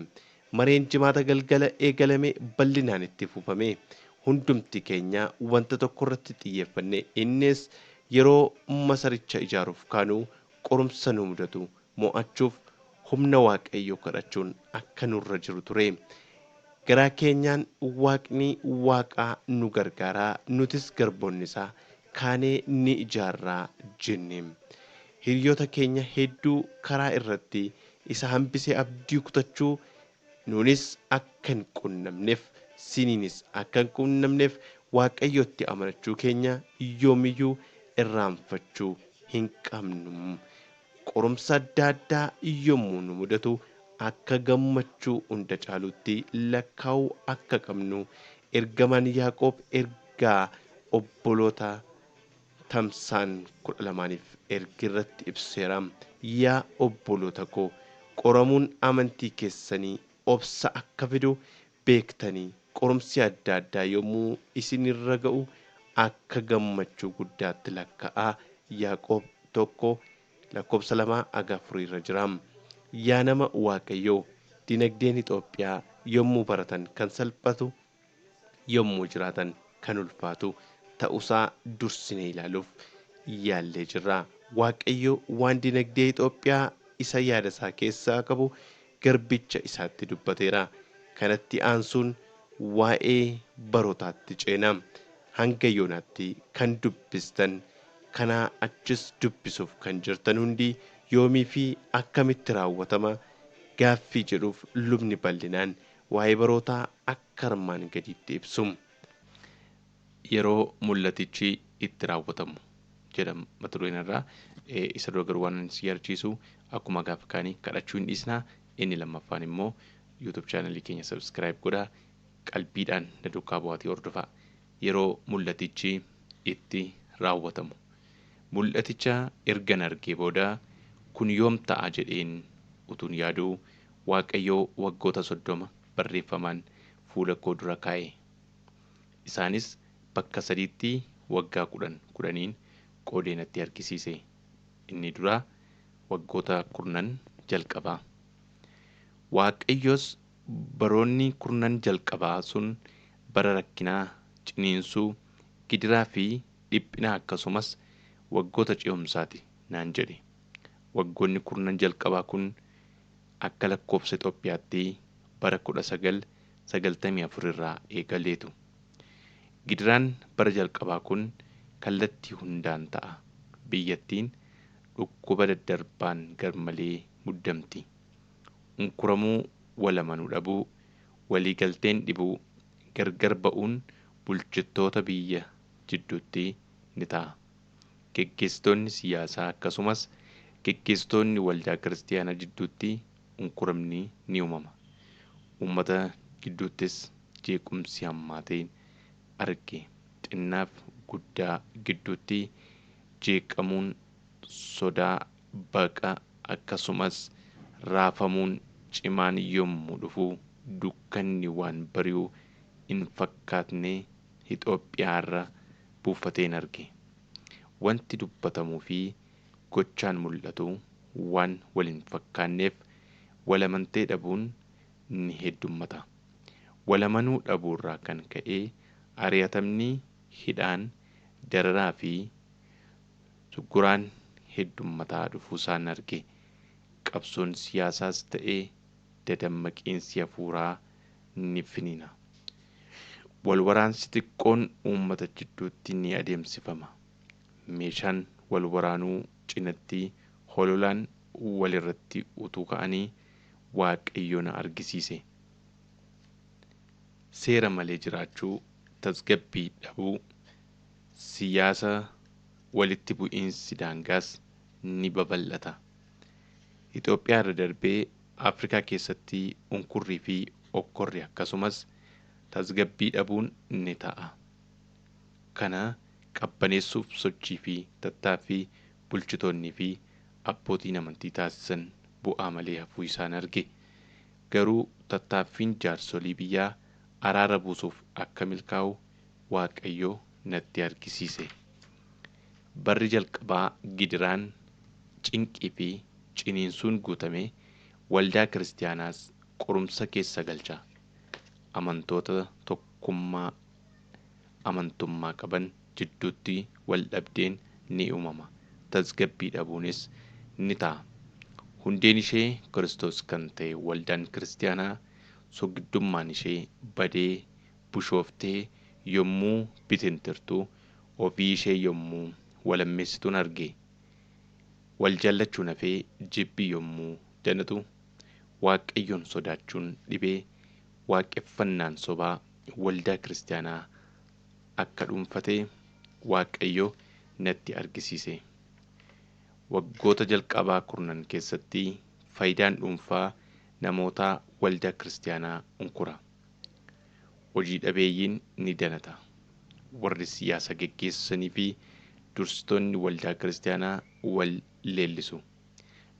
Mareen jimaata galgala eegalame bal'inaan itti fufame. Hundumti keenya wanta tokko irratti xiyyeeffanne, innis yeroo masaricha ijaaruuf kaanuu qorumsa nu mudatu mo'achuuf humna Waaqayyoo kadhachuun akka nurra jiru ture. Garaa keenyaan Waaqni Waaqaa nu gargaaraa, nutis garboonni isaa kaanee ni ijaarraa jenne. Hiriyoota keenya hedduu karaa irratti isa hambisee abdii kutachuu nuunis akka hin qunnamneef, siniinis akka hin qunnamneef Waaqayyootti amanachuu keenya yoomiyyuu irraanfachuu hin qabnu. Qorumsa adda addaa yommuu nu mudatu akka gammachuu hunda caalutti lakkaa'uu akka qabnu ergamaan Yaaqoob ergaa obboloota tamsaan 12 ergi irratti ibseera. Yaa obboloota koo, qoramuun amantii keessanii obsa akka fidu beektanii qorumsi adda addaa yommuu isinirra ga'u akka gammachuu guddaatti lakkaa'aa. Yaaqoob 1:2-4 irra jira. Yaa nama Waaqayyoo, dinagdeen Itoophiyaa yommuu baratan kan salphatu, yommuu jiraatan kan ulfaatu ta'uusaa dursinee ilaaluuf yaallee jirra. Waaqayyo waan dinagdee Itoophiyaa isa yaada isaa keessaa qabu garbicha isaatti dubbateera. Kanatti aansuun waa'ee barootaatti ceena. Hanga yoonaatti kan dubbistan, kanaa achis dubbisuuf kan jirtan hundi yoomii fi akkamitti raawwatama gaaffii jedhuuf lubni bal'inaan waa'ee barootaa akka armaan gadiitti ibsu. Yeroo mul'atichi itti raawwatamu jedha mata dureen irraa. Isa dura garuu waan si yaadachiisu akkuma gaafa kaanii kadhachuu hin dhiisnaa. Inni lammaffaan immoo YouTube chaanalii keenya subscribe godhaa. Qalbiidhaan na duukaa bu'aatii hordofaa. Yeroo mul'atichi itti raawwatamu. Mul'aticha ergan argee booda kun yoom ta'a jedheen utuun yaaduu Waaqayyoo waggoota 30 barreeffamaan fuula koo dura kaa'e. Isaanis bakka sadiitti waggaa 10 qoodee natti argisiise. Inni dura waggoota 10 jalqabaa. Waaqayyos baroonni 10 jalqabaa sun bara rakkinaa, ciniinsuu, gidiraa fi dhiphinaa akkasumas waggoota ce'umsaati naan jedhe. Waggoonni 10 jalqabaa kun akka lakkoofsa Itoophiyaatti bara 1994 irraa eegaleetu. Gidiraan bara jalqabaa kun kallattii hundaan ta'a. Biyyattiin dhukkuba daddarbaan garmalee muddamti. Unkuramuu walamanuu dhabuu, waliigalteen dhibuu, gargar ba'uun bulchitoota biyya jidduutti ni ta'a. Geggeessitoonni siyaasaa akkasumas geggeessitoonni waldaa kiristaanaa jidduutti unkuramni ni uumama. Uummata gidduuttis jeequmsi hammaateen arge. Xinnaaf guddaa gidduutti jeeqamuun, sodaa, baqa akkasumas raafamuun cimaan yommuu dhufu dukkanni waan bari'u hin fakkaatne Itoophiyaa irra buufateen arge. Wanti dubbatamuu fi gochaan mul'atu waan wal hin fakkaanneef walamantee dhabuun ni heddummata. Walamanuu dhabuurraa kan ka'e ari'atamni, hidhaan, dararaa fi suguraan heddummataa dhufuusaan arge. Qabsoon siyaasaas ta'ee dadammaqiinsi hafuuraa ni finiina. Walwaraansi xiqqoon uummata jidduutti ni adeemsifama. Meeshaan wal waraanuu cinatti hololaan walirratti utuu ka'anii Waaqayyo na argisiise. Seera malee jiraachuu, tasgabbii dhabuu, siyaasa walitti bu'iinsi daangaas ni babal'ata. Itoophiyaa irra darbee Afrikaa keessatti unkurrii fi okkorri akkasumas tasgabbii dhabuun ni ta'a. Kana qabbaneessuuf sochii fi tattaaffii bulchitoonnii fi abbootiin amantii taasisan bu'aa malee hafuu isaan arge. Garuu tattaaffiin jaarsolii biyyaa araara buusuuf akka milkaa'u Waaqayyo natti argisiise. Barri jalqabaa gidiraan, cinqii fi ciniinsuun guutame waldaa kiristaanaas qorumsa keessa galcha. Amantoota amantummaa qaban jidduutti wal dhabdeen ni uumama. Tasgabbii dhabuunis ni ta'a. Hundeen ishee Kiristoos kan ta'e waldaan kiristaanaa sogiddummaan ishee badee bushooftee yommuu bitintirtu ofii ishee yommuu walammeessituun arge. Wal jaallachuun hafee jibbi yommuu danatu Waaqayyoon sodaachuun dhibee waaqeffannaan sobaa waldaa kiristaanaa akka dhuunfatee Waaqayyo natti argisiise. Waggoota jalqabaa 10 keessatti faayidaan dhuunfaa namootaa waldaa kiristaanaa unkura. Hojii dhabeeyyiin ni danata. Warri siyaasa geggeessanii fi dursitoonni waldaa kiristaanaa wal leellisu.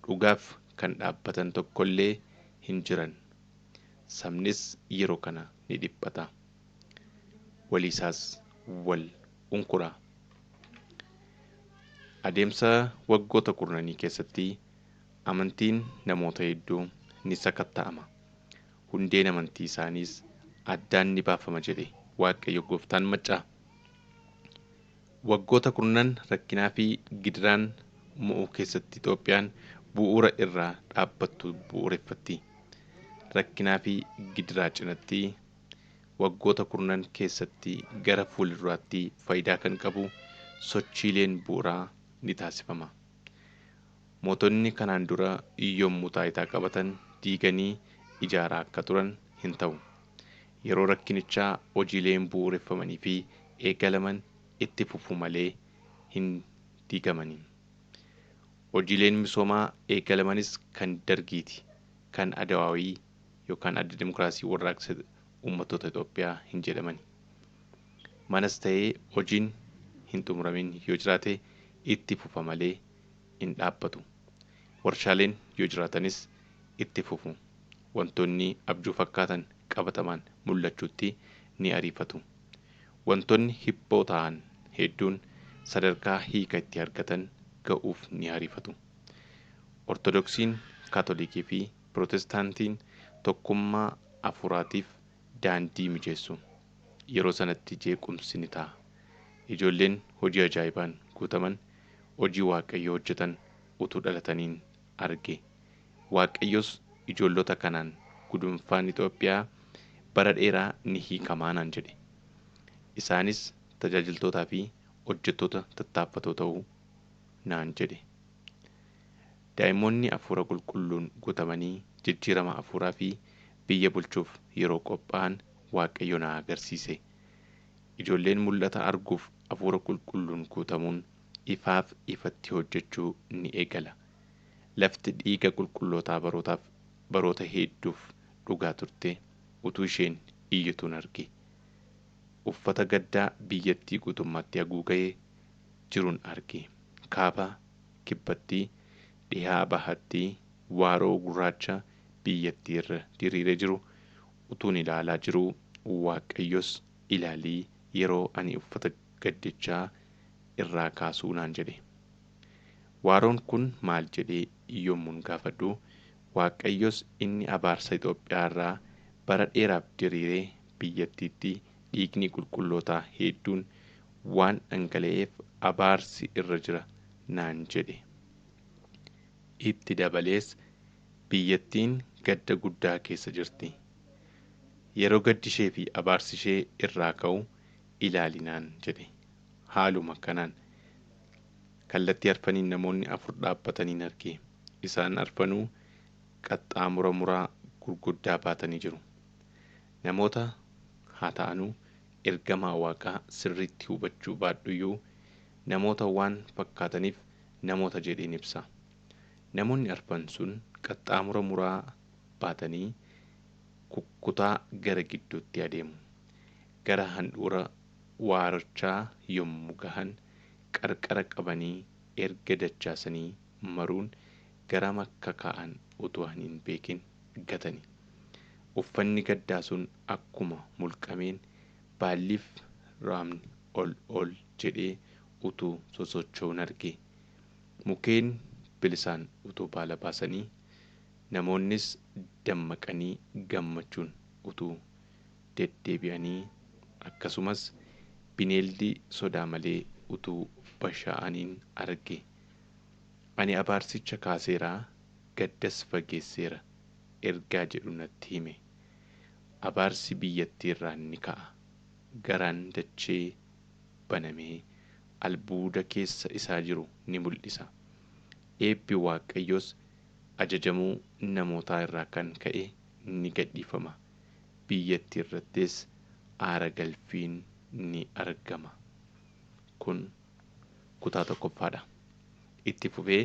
Dhugaaf kan dhaabbatan tokkollee hin jiran. Sabnis yeroo kana ni dhiphata. Waliisaas wal unkura. Adeemsa waggoota 10 keessatti amantiin namoota hedduu ni sakatta'ama. Hundeen amantii isaaniis addaan ni baafama jedhe Waaqayyo Gooftaan maccaa. Waggoota 10 rakkinaa fi gidiraan mo'uu keessatti Itoophiyaan bu'uura irraa dhaabbattu bu'uureffatti. Rakkinaa fi gidiraa cinatti waggoota 10 keessatti gara fuulduraatti faayidaa kan qabu sochiileen bu'uuraa ni taasifama. Mootonni kanaan dura yommuu taayitaa qabatan diiganii ijaaraa akka turan hin ta'u. Yeroo rakkinichaa hojiileen bu'uureffamanii fi eegalaman itti fufu malee hin diigamani. Hojiileen misoomaa eegalamanis kan dargiiti, kan Adawaawii yookaan Adda Dimokiraasii Warraaqsa Uummattoota Itoophiyaa hin jedhamani. Manas ta'ee hojiin hin xumuramin yoo jiraate itti fufa malee hin dhaabbatu. Warshaaleen yoo jiraatanis itti fufu. Wantoonni abjuu fakkaatan qabatamaan mul'achuutti ni ariifatu. Wantoonni hiphoo ta'an hedduun sadarkaa hiika itti argatan ga'uuf ni ariifatu. Ortodoksiin, Kaatolikii fi Pirootestaantiin tokkummaa hafuuraatiif daandii mijeessu. Yeroo sanatti jeequmsi ni ta'a. Ijoolleen hojii ajaa'ibaan guutaman hojii Waaqayyoo hojjetan utuu dhalataniin arge. Waaqayyos ijoollota kanaan gudunfaan Itoophiyaa bara dheeraa ni hiikamaa naan jedhe. Isaanis tajaajiltootaa fi hojjettoota tattaaffatoo ta'uu naan jedhe. Daa'imoonni hafuura qulqulluun guutamanii jijjiirama hafuuraa fi biyya bulchuuf yeroo qophaa'an Waaqayyo na agarsiise. Ijoolleen mul'ata arguuf hafuura qulqulluun guutamuun ifaaf ifatti hojjechuu ni eegala. Lafti dhiiga qulqullootaa baroota hedduuf dhugaa turte utuu isheen iyyituun arge. Uffata gaddaa biyyattii guutummaatti haguugee jiruun arge. Kaaba, kibbatti, dhihaa bahatti waaroo gurraacha biyyattii irra diriiree jiru utuun ilaalaa jiruu Waaqayyos ilaalii yeroo ani uffata gaddichaa irraa kaasuu naan jedhe. Waaroon kun maal jedhee yommuun gaafadhu Waaqayyos inni abaarsa Itoophiyaa irraa bara dheeraaf diriiree biyyattiitti dhiigni qulqullootaa hedduun waan dhangala'eef abaarsi irra jira naan jedhe. Itti dabalees biyyattiin gadda guddaa keessa jirti. Yeroo gaddishee fi abaarsi ishee irraa ka'u ilaali naan jedhe. Haaluma kanaan kallattii arfaniin namoonni afur dhaabbatanii arge. Isaan arfanuu qaxxaamura muraa gurguddaa baatanii jiru. Namoota haa ta'anuu ergamaa Waaqaa sirriitti hubachuu baadhuyyuu namoota waan fakkaataniif namoota jedheen ibsa. Namoonni arfan sun qaxxaamura muraa baatanii kukkutaa gara gidduutti adeemu. Gara handhuura waarichaa yommuu gahan qarqara qabanii erga dachaasanii maruun gara makka kaa'an utuu hin beekin gatani. Uffanni gaddaa sun akkuma mulqameen baalliif raamni ol jedhee utuu sosocho'uun arge. Mukeen bilisaan utuu baala baasanii namoonnis dammaqanii gammachuun utuu deddeebi'anii akkasumas bineeldi sodaa malee utuu basha'aniin arge. Ani abaarsicha kaaseeraa gaddas fageesseera ergaa jedhu natti hime. Abaarsi biyyattii irraa ni ka'a. Garaan dachee banamee albuuda keessa isaa jiru ni mul'isa. Eebbi Waaqayyos ajajamuu namootaa irraa kan ka'e ni gadhiifama. Biyyattii irrattis aara galfiin ni argama. Kun kutaa tokkoffaadha. Itti fufee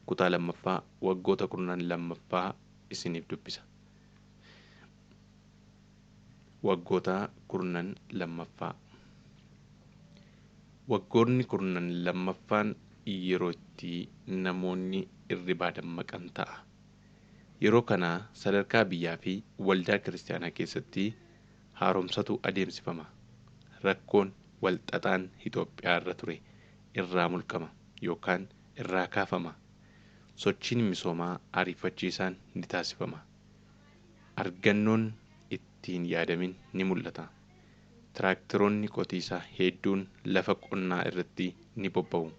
kutaa lammaffaa waggoota 12 isiniif dubbisa. Waggoota 12. Waggoonni 12 yeroo itti namoonni irribaa dammaqan ta'a. Yeroo kana sadarkaa biyyaa fi waldaa kiristaanaa keessatti haaromsatu adeemsifama. Rakkoon walxaxaan Itoophiyaa irra ture irraa mulqama yookaan irraa kaafama. Sochiin misoomaa ariifachiisaan ni taasifama. Argannoon ittiin yaadamin ni mul'ata. Tiraakteroonni qotiisaa hedduun lafa qonnaa irratti ni bobba'u.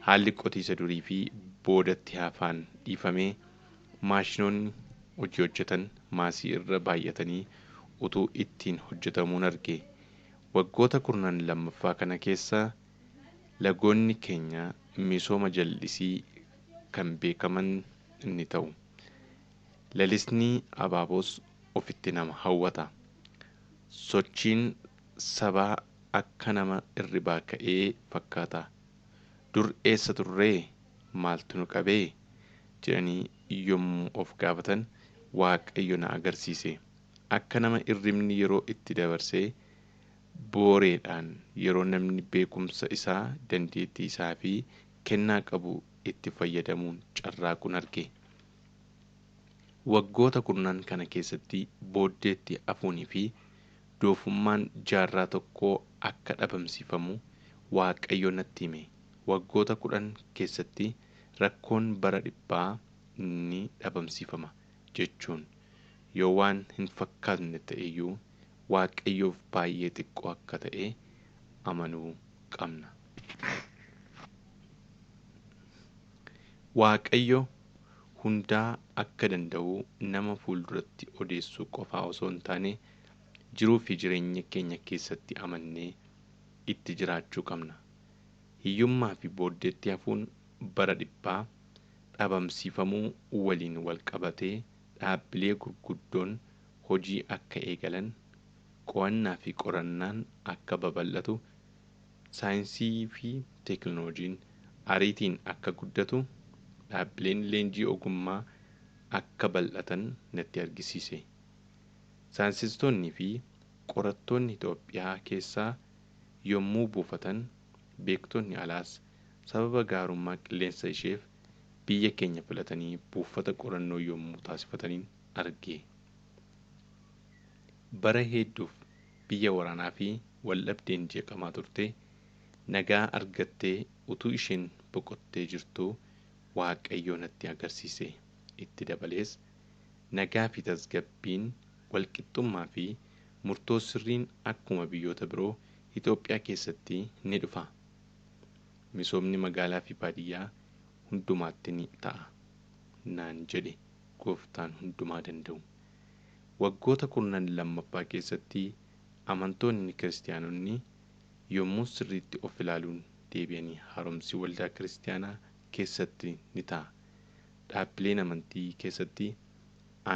Haalli qotiisa durii fi boodatti hafaan dhiifamee maashinoonni hojii hojjetan maasii irra baay'atanii utuu ittiin hojjetamuun arge. Waggoota 12 kana keessa lagoonni keenya misooma jallisii kan beekaman ni ta'u. Lalisni abaaboos ofitti nama hawwata. Sochiin sabaa akka nama irribaa ka'ee fakkaata. Dur eessa turree maaltu nu qabee jedhanii yommuu of gaafatan Waaqayyo na agarsiise. Akka nama irribni yeroo itti dabarsee booreedhaan yeroo namni beekumsa isaa, dandeettii isaa fi kennaa qabu itti fayyadamuun carraaquun arge. Waggoota kurnan kana keessatti booddeetti hafuunii fi doofummaan jaarraa tokkoo akka dhabamsiifamu Waaqayyo natti hime. Waggoota 10 keessatti rakkoon bara dhibbaa ni dhabamsiifama jechuun yoo waan hin fakkaatne ta'eyyuu Waaqayyoof baay'ee xiqqoo akka ta'e amanuu qabna. Waaqayyo hundaa akka danda'u nama fuulduratti odeessuu qofaa osoo hin taane jiruu fi jireenya keenya keessatti amannee itti jiraachuu qabna. Hiyyummaa fi booddeetti hafuun bara dhibbaa dhabamsiifamuu waliin wal qabatee dhaabbilee gurguddoon hojii akka eegalan, qo'annaa fi qorannaan akka babal'atu, saayinsii fi teekinooloojiin ariitiin akka guddatu, dhaabbileen leenjii ogummaa akka bal'atan natti argisiise. Saayinsistoonnii fi qorattoonni Itoophiyaa keessaa yommuu buufatan, beektonni alaas sababa gaarummaa qilleensa isheef biyya keenya filatanii buufata qorannoo yommuu taasifataniin arge. Bara hedduuf biyya waraanaa fi waldhabdeen jeeqamaa turte nagaa argattee utuu isheen boqottee jirtuu Waaqayyo natti agarsiise. Itti dabalees nagaa fi tasgabbiin, walqixxummaa fi murtoo sirriin akkuma biyyoota biroo Itoophiyaa keessatti ni dhufa. Misoomni magaalaa fi baadiyyaa hundumaatti ni ta'a naan jedhe Gooftaan hundumaa danda'u. Waggoota 12 keessatti amantoonni kiristaanonni yommuu sirriitti of ilaaluun deebi'anii haaromsi waldaa kiristaanaa keessatti ni ta'a. Dhaabbileen amantii keessatti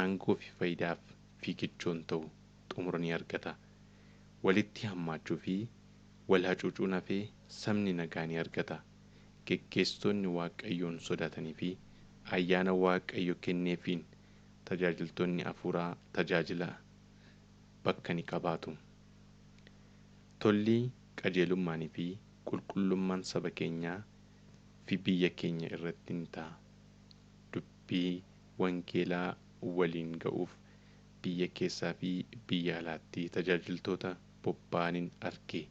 aangoo fi faayidaaf fiigichoon ta'u xumura ni argata. Walitti hammaachuu fi wal hacuucuun hafee sabni nagaa ni argata. Geggeessitoonni Waaqayyoon sodaatanii fi ayyaana Waaqayyo kenneefiin tajaajiltoonni hafuuraa tajaajila bakka ni qabaatu. Tolli, qajeelummaanii fi qulqullummaan saba keenyaa fi biyya keenya irratti ni ta'a. Dubbii wangeelaa waliin ga'uuf biyya keessaa fi biyya alaatti tajaajiltoota bobba'aniin arge.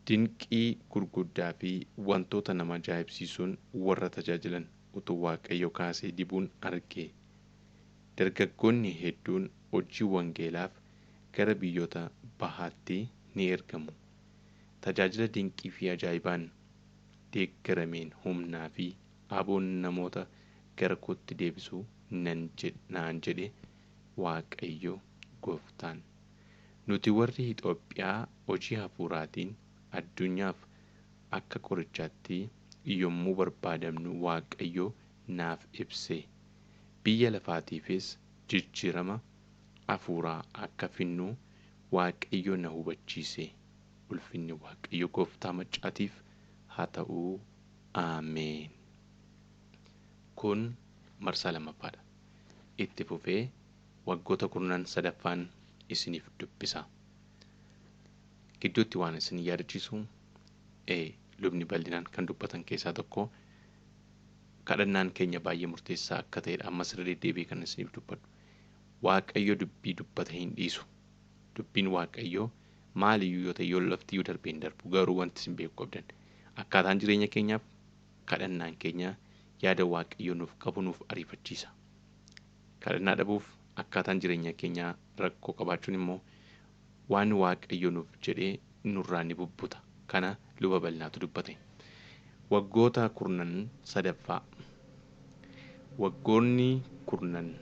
Dinqii gurguddaa fi wantoota nama ajaa'ibsiisuun warra tajaajilan utuu Waaqayyo kaasee dibuun arge. Dargaggoonni hedduun hojii wangeelaaf gara biyyoota bahaatti ni ergamu. Tajaajila dinqii fi ajaa'ibaan deeggarameen humnaa fi aboon namoota gara kootti deebisuu naan jedhe Waaqayyo Gooftaan. Nuti warri Itoophiyaa hojii hafuuraatiin addunyaaf akka qorichaatti yommuu barbaadamnu Waaqayyo naaf ibse. Biyya lafaatiifis jijjiirama hafuuraa akka finnu Waaqayyo na hubachiise. Ulfinni Waaqayyo Gooftaa Maccaatiif haa ta'uu. Ameen. Kun marsaa lammaffaadha. Itti fufee waggoota 13 isiniif dubbisa. Gidduutti waan isin yaadachiisu lubni bal'inaan kan dubbatan keessaa tokko kadhannaan keenya baay'ee murteessaa akka ta'edha. Ammas irra deddeebi'ee kan isiniif dubbadhu. Waaqayyo dubbii dubbata hin dhiisu. Dubbiin Waaqayyoo maaliyyuu yoo ta'e yoo laftiyyuu darbee hin darbu. Garuu wanti isin beekuu qabdan akkaataan jireenya keenyaaf kadhannaan keenya yaada Waaqayyoo nuuf qabu nuuf ariifachiisa. Kadhannaa dhabuuf akkaataan jireenya keenyaa rakkoo qabaachuun immoo waan Waaqayyo nuuf jedhee nurraa ni bubbuta. Kana luba bal'inaatu dubbate. Waggoota 13 waggoonni 10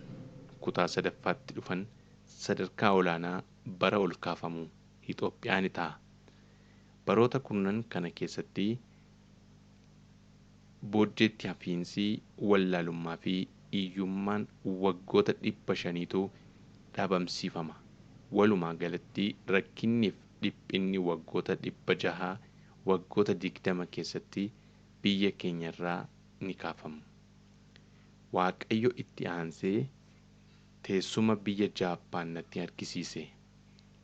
kutaa sadaffaatti dhufan sadarkaa olaanaa bara ol kaafamuu Itoophiyaa ni ta'a. Baroota 10 kana keessatti booddeetti hafiinsi wallaalummaa fi hiyyummaan waggoota 500tu dhabamsiifama. Walumaa galatti rakkinniif dhiphinni waggoota 600 waggoota 20 keessatti biyya keenyarraa ni kaafamu. Waaqayyo itti aansee teessuma biyya Jaappaan natti harkisiise.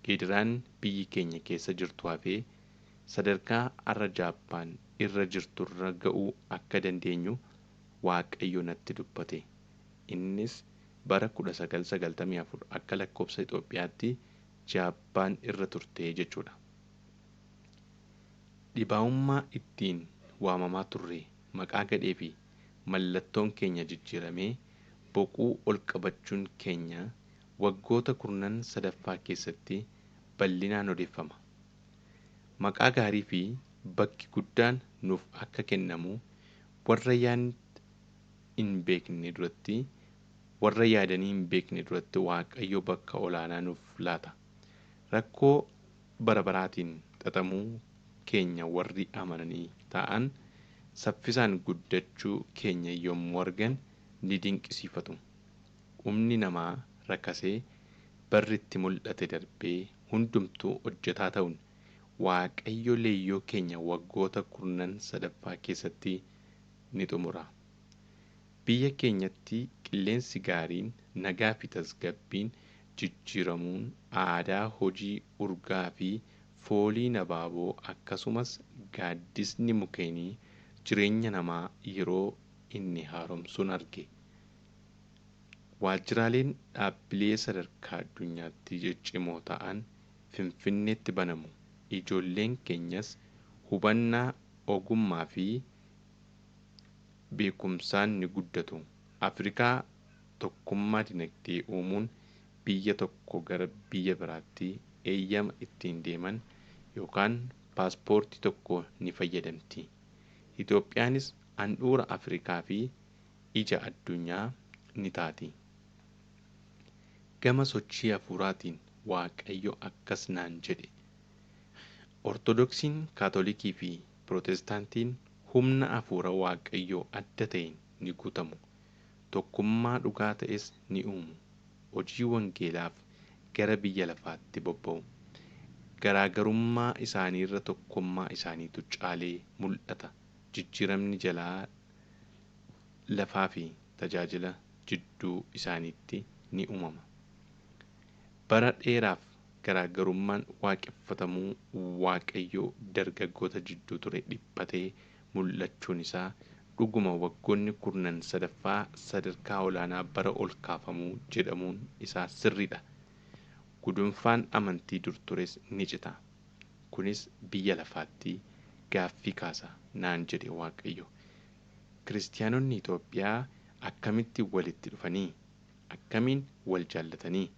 Gidiraan biyyi keenya keessa jirtu hafee sadarkaa har'a Jaappaan irra jirturra ga'uu akka dandeenyu Waaqayyo natti dubbate. Innis bara 1994 akka lakkoofsa Itoophiyaatti Jaappaan irra turte jechuudha. Dhibaa'ummaa ittiin waamamaa turre maqaa gadhee fi mallattoon keenya jijjiiramee boquu ol qabachuun keenya waggoota 13 keessatti bal'inaan odeeffama. Maqaa gaarii fi bakki guddaan nuuf akka kennamu warra yaadanii hin beekne duratti Waaqayyo bakka olaanaa nuuf laata. Rakkoo bara baraatiin xaxamuu keenya warri amananii ta'an saffisaan guddachuu keenya yommuu argan ni dinqisiifatu. Humni namaa rakasee barri itti mul'ate darbee hundumtuu hojjetaa ta'uun Waaqayyo leeyyoo keenya waggoota 13 keessatti ni xumura. Biyya keenyatti qilleensi gaariin, nagaa fi tasgabbiin jijjiiramuun aadaa hojii urgaa fi foolii nabaaboo akkasumas gaaddisni mukeenii jireenya namaa yeroo inni haaromsuun arge. Waajjiraaleen dhaabbilee sadarkaa addunyaatti ciccimoo ta'an Finfinneetti banamu. Ijoolleen keenyas hubannaa, ogummaa fi beekumsaan ni guddatu. Afrikaa tokkummaa dinagdee uumuun biyya tokko gara biyya biraatti eeyyama ittiin deeman yookaan paaspoortii tokko ni fayyadamti. Itoophiyaanis handhuura Afrikaa fi ija addunyaa ni taati. Gama sochii hafuuraatiin Waaqayyo akkas naan jedhe. Ortodoksiin, Kaatolikii fi Pirootestaantiin humna hafuura Waaqayyoo adda ta'een ni guutamu. Tokkummaa dhugaa ta'es ni uumu. Hojii wangeelaaf gara biyya lafaatti bobba'u. Garaagarummaa isaaniirra tokkummaa isaaniitu caalee mul'ata. Jijjiiramni jalaa lafaa fi tajaajila jidduu isaaniitti ni uumama. Bara dheeraaf garaagarummaan waaqeffatamuu Waaqayyoo dargaggoota jidduu ture dhiphatee mul'achuun isaa dhuguma waggoonni 13 sadarkaa olaanaa bara ol kaafamuu jedhamuun isaa sirriidha. Gudunfaan amantii dur tures ni cita. Kunis biyya lafaatti gaaffii kaasa naan jedhe Waaqayyo. Kiristaanonni Itoophiyaa akkamitti walitti dhufanii? Akkamiin wal jaallatanii?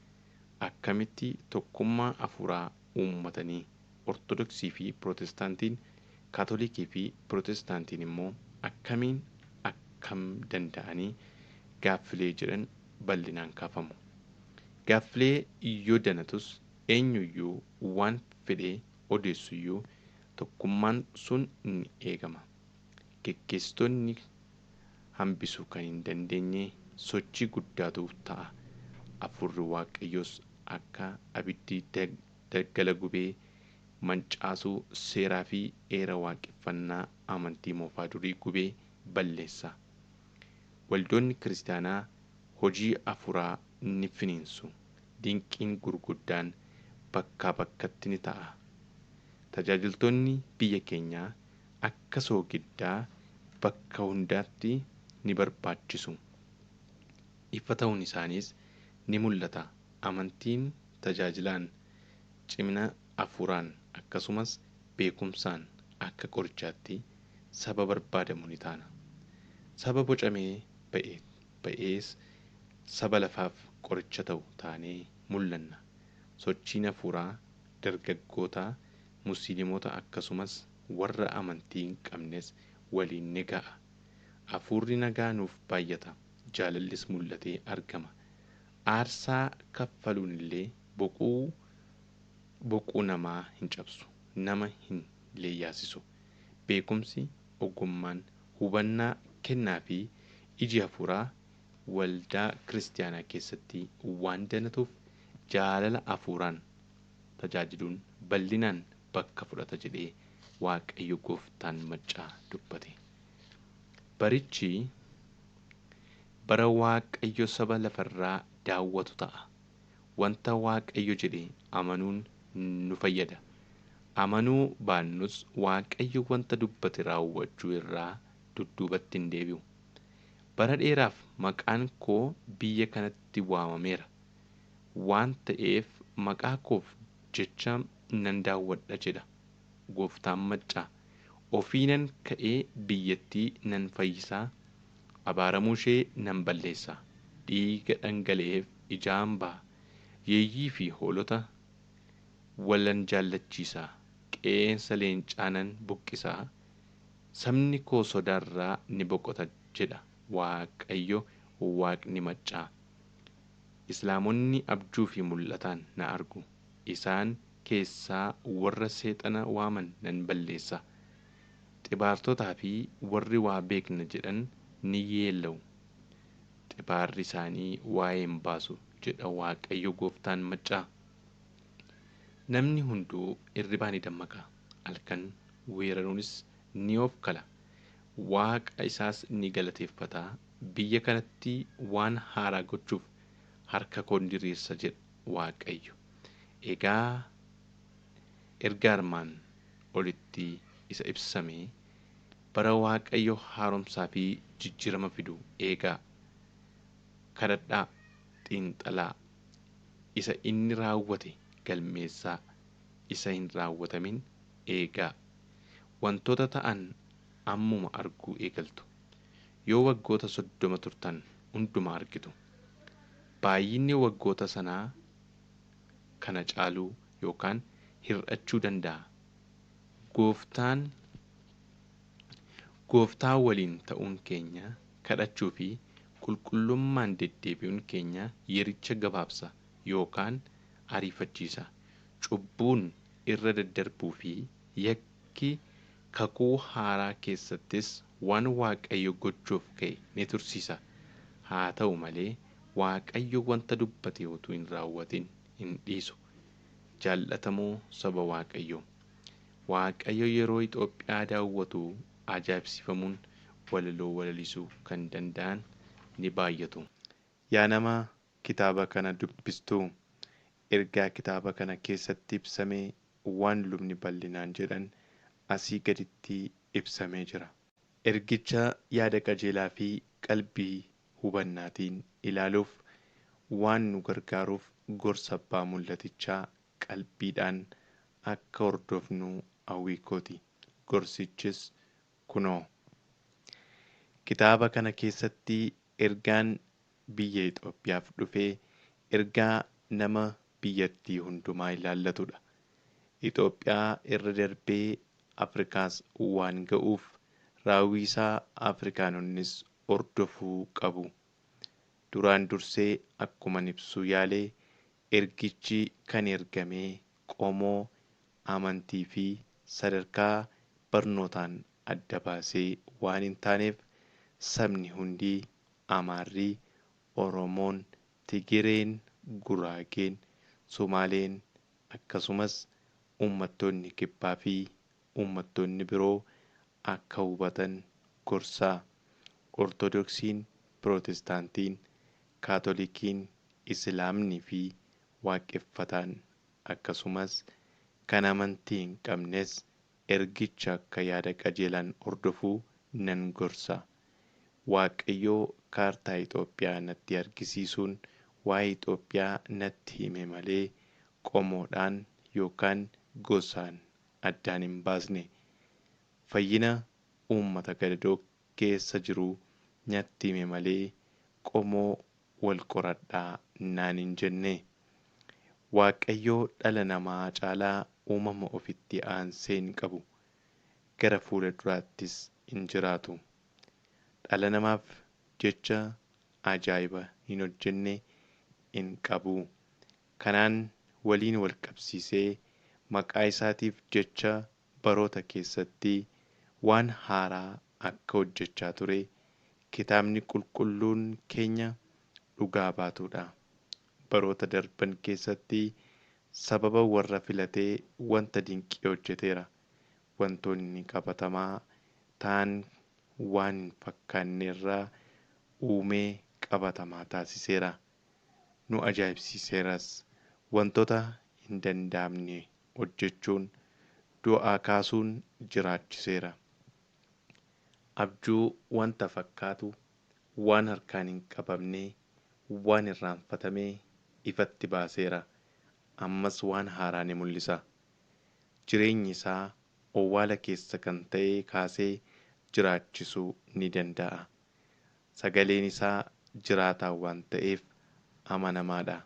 Akkamitti tokkummaa hafuuraa uummatanii? Ortodoksii fi Pirootestaantiin, Kaatolikii fi Pirootestaantiin immoo akkam danda'anii gaaffilee jedhan bal'inaan kaafamu. Gaaffilee yoo danatus eenyuyyuu waan fedhee odeessuyyuu tokkummaan sun ni eegama. Geggeessitoonni hambisuu kan hin dandeenye sochii guddaatu ta'a. Hafuurri Waaqayyoos akka abiddi daggala gubee mancaasuu seeraa fi heera waaqeffannaa amantii moofaa durii gubee balleessa. Waldoonni kiristaanaa hojii hafuuraa ni finiinsu. Dinqiin gurguddaan bakkaa bakkatti ni ta'a. Tajaajiltoonni biyya keenyaa akka soogiddaa bakka hundaatti ni barbaachisu. Ifa ta'uun isaaniis ni mul'ata. Amantiin tajaajilaan, cimina hafuuraan akkasumas beekumsaan akka qorichaatti saba barbaadamu ni taana. Saba bocamee ba'ees saba lafaaf qoricha ta'u taanee mul'anna. Sochiin hafuuraa dargaggoota, musliimoota akkasumas warra amantii hin qabnes waliin ni ga'a. Hafuurri nagaa nuuf baay'ata. Jaalallis mul'atee argama. Aarsaa kaffaluun illee boquu namaa hin cabsu, nama hin leeyyaasisu. Beekumsi, ogummaan hubannaa kennaa fi iji hafuuraa waldaa kiristaanaa keessatti waan danatuuf jaalala hafuuraan tajaajiluun bal'inaan bakka fudhata jedhee Waaqayyo Gooftaan maccaa dubbate. Barichi bara Waaqayyo saba lafarraa daawwatu ta'a. Wanta Waaqayyo jedhe amanuun nu fayyada. Amanuu baannus Waaqayyo wanta dubbate raawwachuu irraa dudduubatti hin deebi'u. Bara dheeraaf maqaan koo biyya kanatti waamameera waan ta'eef maqaa koof jecha nan daawwadha jedha Gooftaan maccaa. Ofiinan ka'ee biyyattii nan fayyisaa, abaaramuu ishee nan balleessa. Dhiiga dhangala'eef ijaan ba'a. Yeeyyii fi hoolota walan jaallachiisaa. Qeensa leencaa nan buqqisaa. Sabni koo sodaarraa ni boqota jedha Waaqayyo Waaqni maccaa. Islaamonni abjuu fi mul'ataan na argu. Isaan keessaa warra seexana waaman nan balleessa. Xibaartotaa fi warri waa beekna jedhan ni yeella'u. Xibaarri isaanii waa'ee hin baasu jedha Waaqayyo Gooftaan maccaa. Namni hunduu irribaa ni dammaqa. Halkan weeraruunis ni of kala. Waaqa isaas ni galateeffata. Biyya kanatti waan haaraa gochuuf harka koo ni diriirsa jedha Waaqayyo. Egaa erga armaan olitti isa ibsamee bara Waaqayyo haaromsaa fi jijjiirama fidu eegaa. Kadhadhaa, xiinxalaa, isa inni raawwate galmeessaa, isa hin raawwatamin eegaa. Wantoota ta'an ammuma arguu eegaltu. Yoo waggoota 30 turtan hundumaa argitu. Baay'inni waggoota sanaa kana caaluu yookaan hir'achuu danda'a. Gooftaa waliin ta'uun keenya, kadhachuu fi qulqullummaan deddeebi'uun keenya yericha gabaabsa yookaan ariifachiisa. Cubbuun irra daddarbuu fi yakki kakuu haaraa keessattis waan Waaqayyo gochuuf ka'e ni tursiisa. Haa ta'u malee Waaqayyo wanta dubbate utuu hin raawwatin hin dhiisu. Jaallatamoo saba Waaqayyoo. Waaqayyo yeroo Itoophiyaa daawwatu ajaa'ibsiifamuun walaloo walalisuu kan danda'an ni baay'atu. Yaa nama kitaaba kana dubbistuu, ergaa kitaaba kana keessatti ibsamee waan lubni bal'inaan jedhan asii gaditti ibsamee jira. Ergicha yaada qajeelaa fi qalbii hubannaatiin ilaaluuf waan nu gargaaruuf gorsa abbaa mul'atichaa qalbiidhaan akka hordofnu hawwii kooti. Gorsichis kunoo. Kitaaba kana keessatti ergaan biyya Itoophiyaaf dhufee ergaa nama biyyattii hundumaa ilaallatudha. Itoophiyaa irra darbee Afrikaas waan ga'uuf raawwii isaa Afrikaanonnis hordofuu qabu. Duraan dursee akkuman ibsuu yaalee ergichi kan ergamee qomoo amantii fi sadarkaa barnootaan adda baasee waan hin taaneef sabni hundii Amaarrii, Oromoon, Tigireen, Guraageen, Sumaaleen akkasumas uummattoonni kibbaa fi uummattoonni biroo akka hubatan gorsaa. Ortodoksiin, Pirootestaantiin, Kaatolikiin, Islaamnii fi Waaqeffataan akkasumas kan amantii hin qabnes ergicha akka yaada qajeelaan hordofuu nan gorsa. Waaqayyoo kaartaa Itoophiyaa natti argisiisuun waa'ee Itoophiyaa natti hime malee qomoodhaan yookaan gosaan addaan hin baasne. Fayyina uummata gadadoo keessa jiruu natti hime malee qomoo wal qoradhaa naan hin jenne. Waaqayyoo dhala namaa caalaa uumama ofitti aansee hin qabu. Gara fuula duraattis hin jiraatu. Dhala namaaf jecha ajaa'iba hin hojjenne hin qabu. Kanaan waliin wal qabsiisee maqaa isaatiif jecha baroota keessatti waan haaraa akka hojjechaa ture kitaabni qulqulluun keenya dhugaa baatudha. Baroota darban keessatti sababa warra filatee wanta dinqii hojjeteera. Wantoonni qabatamaa ta'an waan hin fakkaanne irraa uumee qabatamaa taasiseera. Nu ajaa'ibsiiseeras. Wantoota hin danda'amne hojjechuun, du'aa kaasuun jiraachiseera. Abjuu wanta fakkaatu, waan harkaan hin qabamne, waan irraanfatamee ifatti baaseera. Ammas waan haaraa ni mul'isa. Jireenyi isaa owwaala keessa kan ta'e kaasee jiraachisuu ni danda'a. Sagaleen isaa jiraataa waan ta'eef amanamaadha.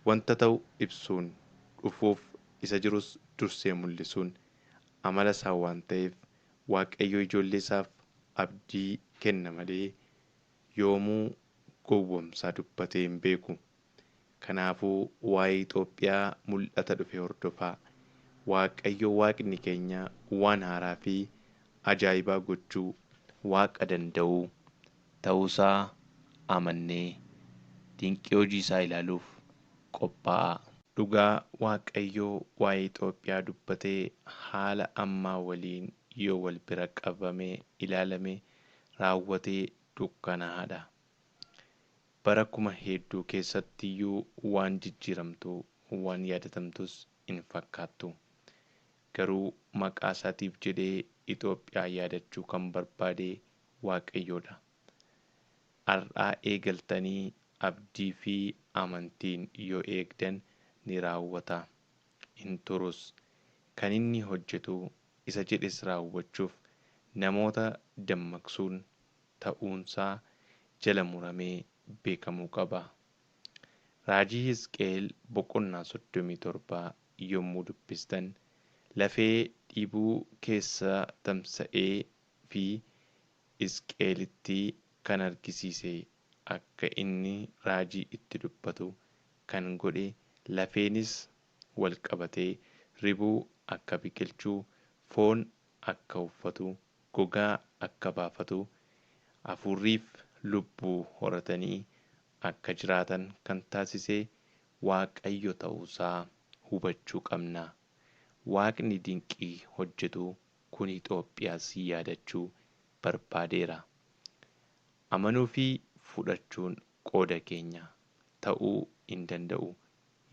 Wanta ta'u ibsuun, dhufuuf isa jirus dursee mul'isuun amala isaa waan ta'eef Waaqayyo ijoollee isaaf abdii kenna malee yoomuu gowwoomsaa dubbatee hin beeku. Kanaafuu waa'ee Itoophiyaa mul'ata dhufe hordofaa. Waaqayyo Waaqni keenya waan haaraa fi ajaa'ibaa gochuu Waaqa danda'uu ta'uusaa amannee dinqii hojii isaa ilaaluuf qophaa'aa. Dhugaa Waaqayyoo waa'ee Itoophiyaa dubbatee haala ammaa waliin yoo wal bira qabamee ilaalame raawwatee dukkanaa'aadha. Bara kuma hedduu keessatti iyyuu waan jijjiiramtu, waan yaadatamtus hin fakkaattu. Garuu maqaa isaatiif jedhee Itoophiyaa yaadachuu kan barbaade Waaqayyoodha. Har'aa eegaltanii abdii fi amantiin yoo eegdan ni raawwata. Hin turus. Kan inni hojjetu isa jedhes raawwachuuf namoota dammaqsuun ta'uunsaa jala muramee beekamuu qaba. Raajii Hisqeel boqonnaa 37 yommuu dubbistan lafee dhiibuu keessa tamsa'ee fi Hisqeelitti kan argisiise akka inni raajii itti dubbatu kan godhe lafeenis wal qabatee ribuu akka biqilchuu, foon akka uffatu, gogaa akka baafatu, hafuurriif lubbuu horatanii akka jiraatan kan taasise Waaqayyo ta'uusaa hubachuu qabna. Waaqni dinqii hojjetu kun Itoophiyaas yaadachuu barbaadeera. Amanuu fi fudhachuun qooda keenya ta'uu hin danda'u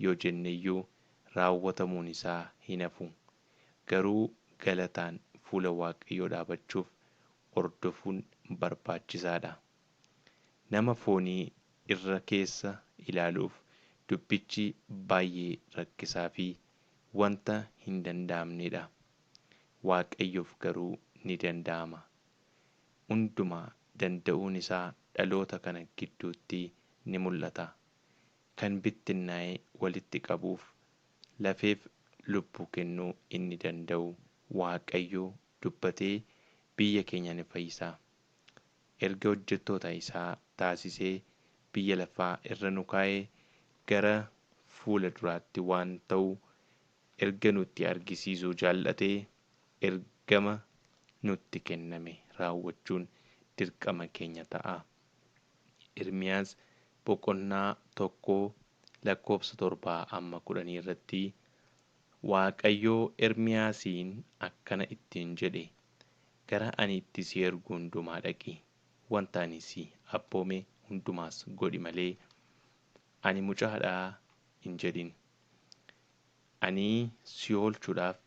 yoo jenneyyuu raawwatamuun isaa hin hafu. Garuu galataan fuula Waaqayyoo dhaabachuuf hordofuun barbaachisaadha. Nama foonii irra keessa ilaaluuf dubbichi baay'ee rakkisaa fi wanta hin danda'amnedha. Waaqayyoof garuu ni danda'ama. Hundumaa danda'uun isaa dhaloota kana gidduutti ni mul'ata. Kan bittinnaa'ee walitti qabuuf lafeef lubbuu kennuu inni danda'u Waaqayyoo dubbatee biyya keenya ni fayyisa. Erga hojjettoota isaa taasisee biyya lafaa irra nu kaa'ee gara fuula duraatti waan ta'u erga nutti argisiisuu jaallatee ergama nutti kenname raawwachuun dirqama keenya ta'a. Ermiyaas boqonnaa 1:7-10 irratti Waaqayyoo Ermiyaasiin akkana ittiin jedhe, gara ani itti si ergu hundumaa dhaqi, wanta ani si abboome hundumaas godhi malee ani mucaadhaa hin jedhin. Ani si oolchuudhaaf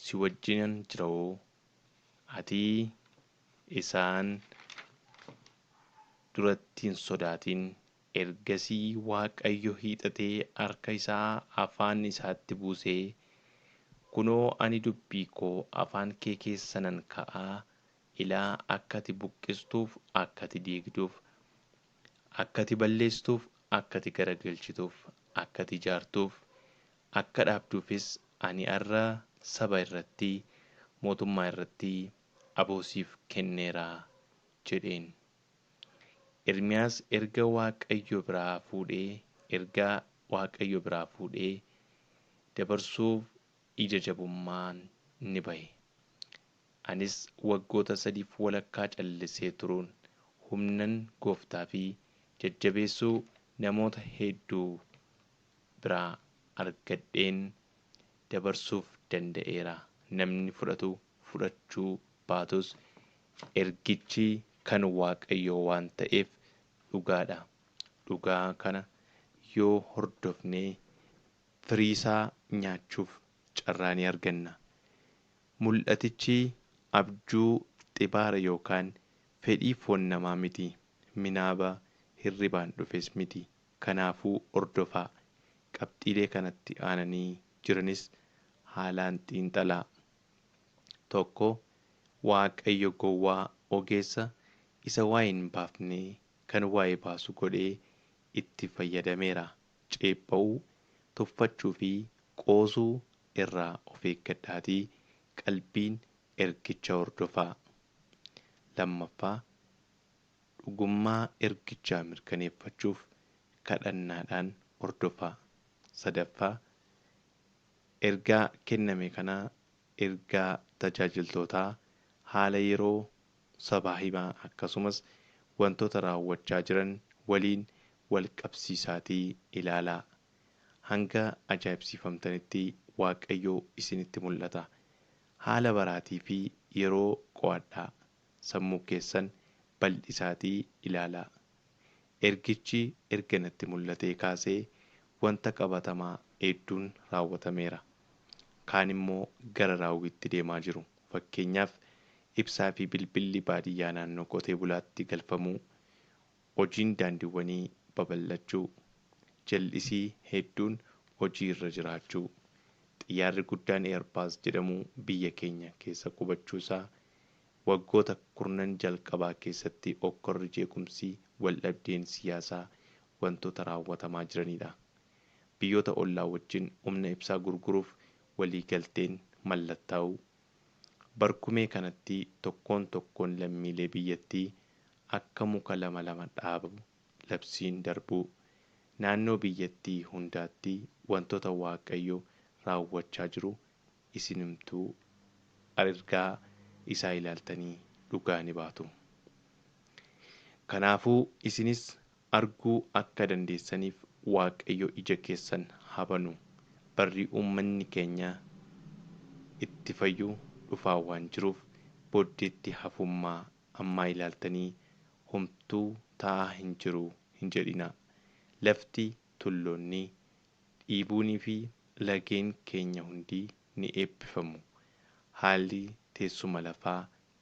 si wajjinan jira hoo? Ati isaan duratti hin sodaatin. Ergasii Waaqayyo hiixatee harka isaa afaan isaatti buusee, kunoo ani dubbii koo afaan kee keessa nan ka'aa, ilaa akka ati buqqistuuf, akka ati diigduuf, akka ati balleessituuf, akka ati garagalchituuf, akka ati ijaartuuf, akka dhaabduufis ani har'a saba irratti, mootummaa irratti aboosiif kenneeraa jedheen. Ermiyaas ergaa Waaqayyo biraa fuudhee dabarsuuf ija jabummaan ni bahe. Anis waggoota 3 walakkaa callisee turuun humnan gooftaa fi jajjabeessuu namoota hedduu biraa argadheen dabarsuuf danda'eera. Namni fudhatu fudhachuu baatus ergichi kan Waaqayyoo waan ta'eef dhugaadha. Dhugaa kana yoo hordofnee firiisaa nyaachuuf carraa ni arganna. Mul'atichi abjuu xibaara yookaan fedhii foon namaa miti. Minaaba hirribaan dhufes miti. Kanaafuu hordofaa. Qabxiilee kanatti aananii jiranis haalaan xiinxalaa. 1. Waaqayyo gowwaa ogeessa isa waa'ee hin baafne kan waa'ee baasu godhee itti fayyadameera. Ceepha'uu, tuffachuu fi qoosuu irraa of eeggadhaatii qalbiin ergicha hordofaa. 2. Dhugummaa ergichaa mirkaneeffachuuf kadhannaadhaan hordofaa. 3. Ergaa kenname kanaa ergaa tajaajiltootaa haala yeroo sabaa himaa akkasumas wantoota raawwachaa jiran waliin wal qabsiisaatii ilaalaa. Hanga ajaa'ibsiifamtanitti Waaqayyoo isinitti mul'ata. Haala baraatii fi yeroo qo'adhaa. Sammuu keessan bal'isaatii ilaalaa. Ergichi erga natti mul'atee kaasee wanta qabatamaa hedduun raawwatameera. Kaan immoo gara raawwiitti deemaa jiru. Fakkeenyaaf ibsaa fi bilbilli baadiyyaa naannoo qotee bulaatti galfamuu, hojiin daandiiwwanii babal'achuu, jal'isii hedduun hojii irra jiraachuu, xiyyaarri guddaan Eerbaas jedhamu biyya keenya keessa qubachuusaa, waggoota 10 jalqabaa keessatti okkorri jeequmsii waldhabdeen siyaasaa wantoota raawwatamaa jiranidha. Biyyoota ollaa wajjin humna ibsaa gurguruuf waliigalteen mallattaa'uu. Barkumee kanatti tokkoon lammiilee biyyattii akka muka lama dhaabu labsiin darbuu. Naannoo biyyattii hundaatti wantoota Waaqayyo raawwachaa jiru isinimtuu ergaa isaa ilaaltanii dhugaa ni baatu. Kanaafuu isinis arguu akka dandeessaniif Waaqayyo ija keessan haa banu. Barri uummanni keenya itti fayyuu dhufaa waan jiruuf booddeetti hafummaa ammaa ilaaltanii homtuu taa'aa hin jiru hin jedhina. Lafti, tulloonni, dhiibuunii fi lageen keenya hundi ni eebbifamu. Haalli teessuma lafaa,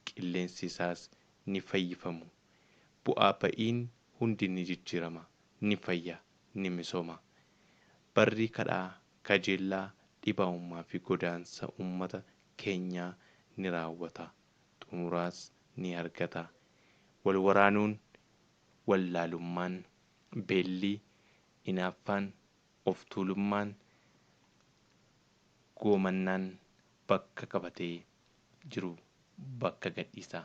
qilleensi isaas ni fayyifamu. Bu'aa ba'iin hundi ni jijjiirama, ni fayya, ni misooma. Barri kadhaa, kajeellaa, dhibaa'ummaa fi godaansa uummata keenyaa ni raawwata. Xumuraas ni argata. Wal waraanuun, wallaalummaan, beellii, hinaaffaan, of tuulummaan, goomannaan bakka qabatee jiru bakka gadhiisa.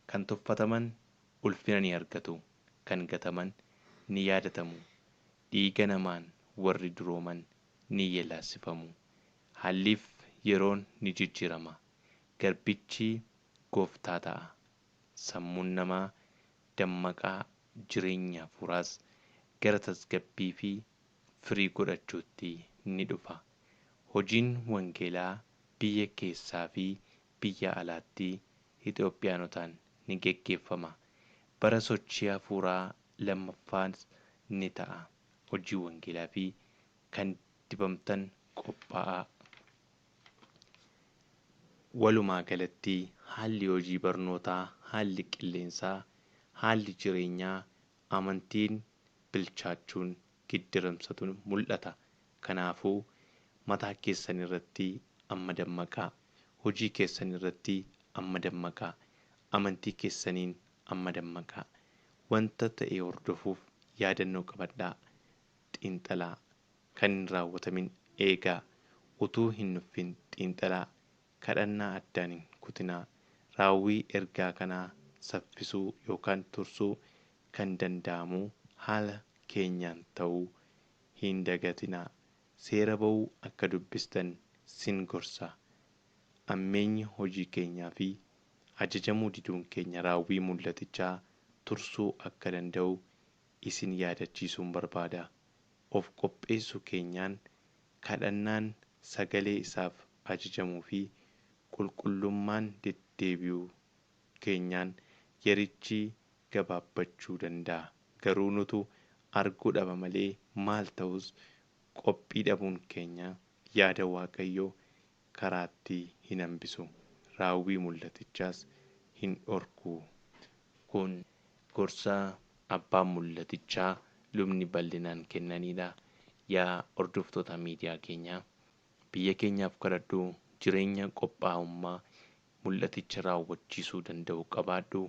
Kan tuffataman ulfina ni argatu. Kan gataman ni yaadatamu. Dhiiga namaan warri durooman ni yellaasifamu. Haalliif yeroon ni jijjiirama. Garbichi gooftaa ta'a. Sammuun namaa dammaqaa jireenya hafuuraas gara tasgabbii fi firii godhachuutti ni dhufa. Hojiin wangeelaa biyya keessaa fi biyya alaatti Itoophiyaanotaan ni geggeeffama. Bara sochii hafuuraa lammaffaas ni ta'a. Hojii wangeelaa fi kan dibamtan qophaa'aa. Walumaa galatti haalli hojii barnootaa, haalli qilleensaa, haalli jireenyaa, amantiin bilchaachuun giddiramsatuun mul'ata. Kanaafuu mataa keessan irratti amma dammaqaa. Hojii keessan irratti amma dammaqaa. Amantii keessaniin amma dammaqaa. Wanta ta'e hordofuuf yaadannoo qabadhaa. Xiinxalaa. Kan hin raawwatamin eegaa. Utuu hin nuffin xiinxalaa. Kadhannaa addaan hin kutinaa. Raawwii ergaa kanaa saffisuu yookaan tursuu kan danda'amu haala keenyaan ta'uu hin dagatinaa. Seera ba'uu akka dubbistan sin gorsa. ammeenyi hojii keenyaa fi ajajamuu diduun keenya raawwii mul'atichaa tursuu akka danda'u isin yaadachiisuun barbaada. Of qopheessuu keenyaan kadhannaan sagalee isaaf ajajamuu fi qulqullummaan deddeebi'uu keenyaan yerichi gabaabbachuu danda'a. Garuu nutu arguu dhaba malee maal ta'us qophii dhabuun keenya yaada Waaqayyoo karaatti hin hambisu. Raawwii mul'atichaas hin dhorku. Kun gorsa abbaan mul'atichaa lubni bal'inaan kennanidha. Yaa hordoftoota miidiyaa keenyaa, biyya keenyaaf kadhadhu, jireenya qophaa'ummaa mul'aticha raawwachiisuu danda'u qabaadhu.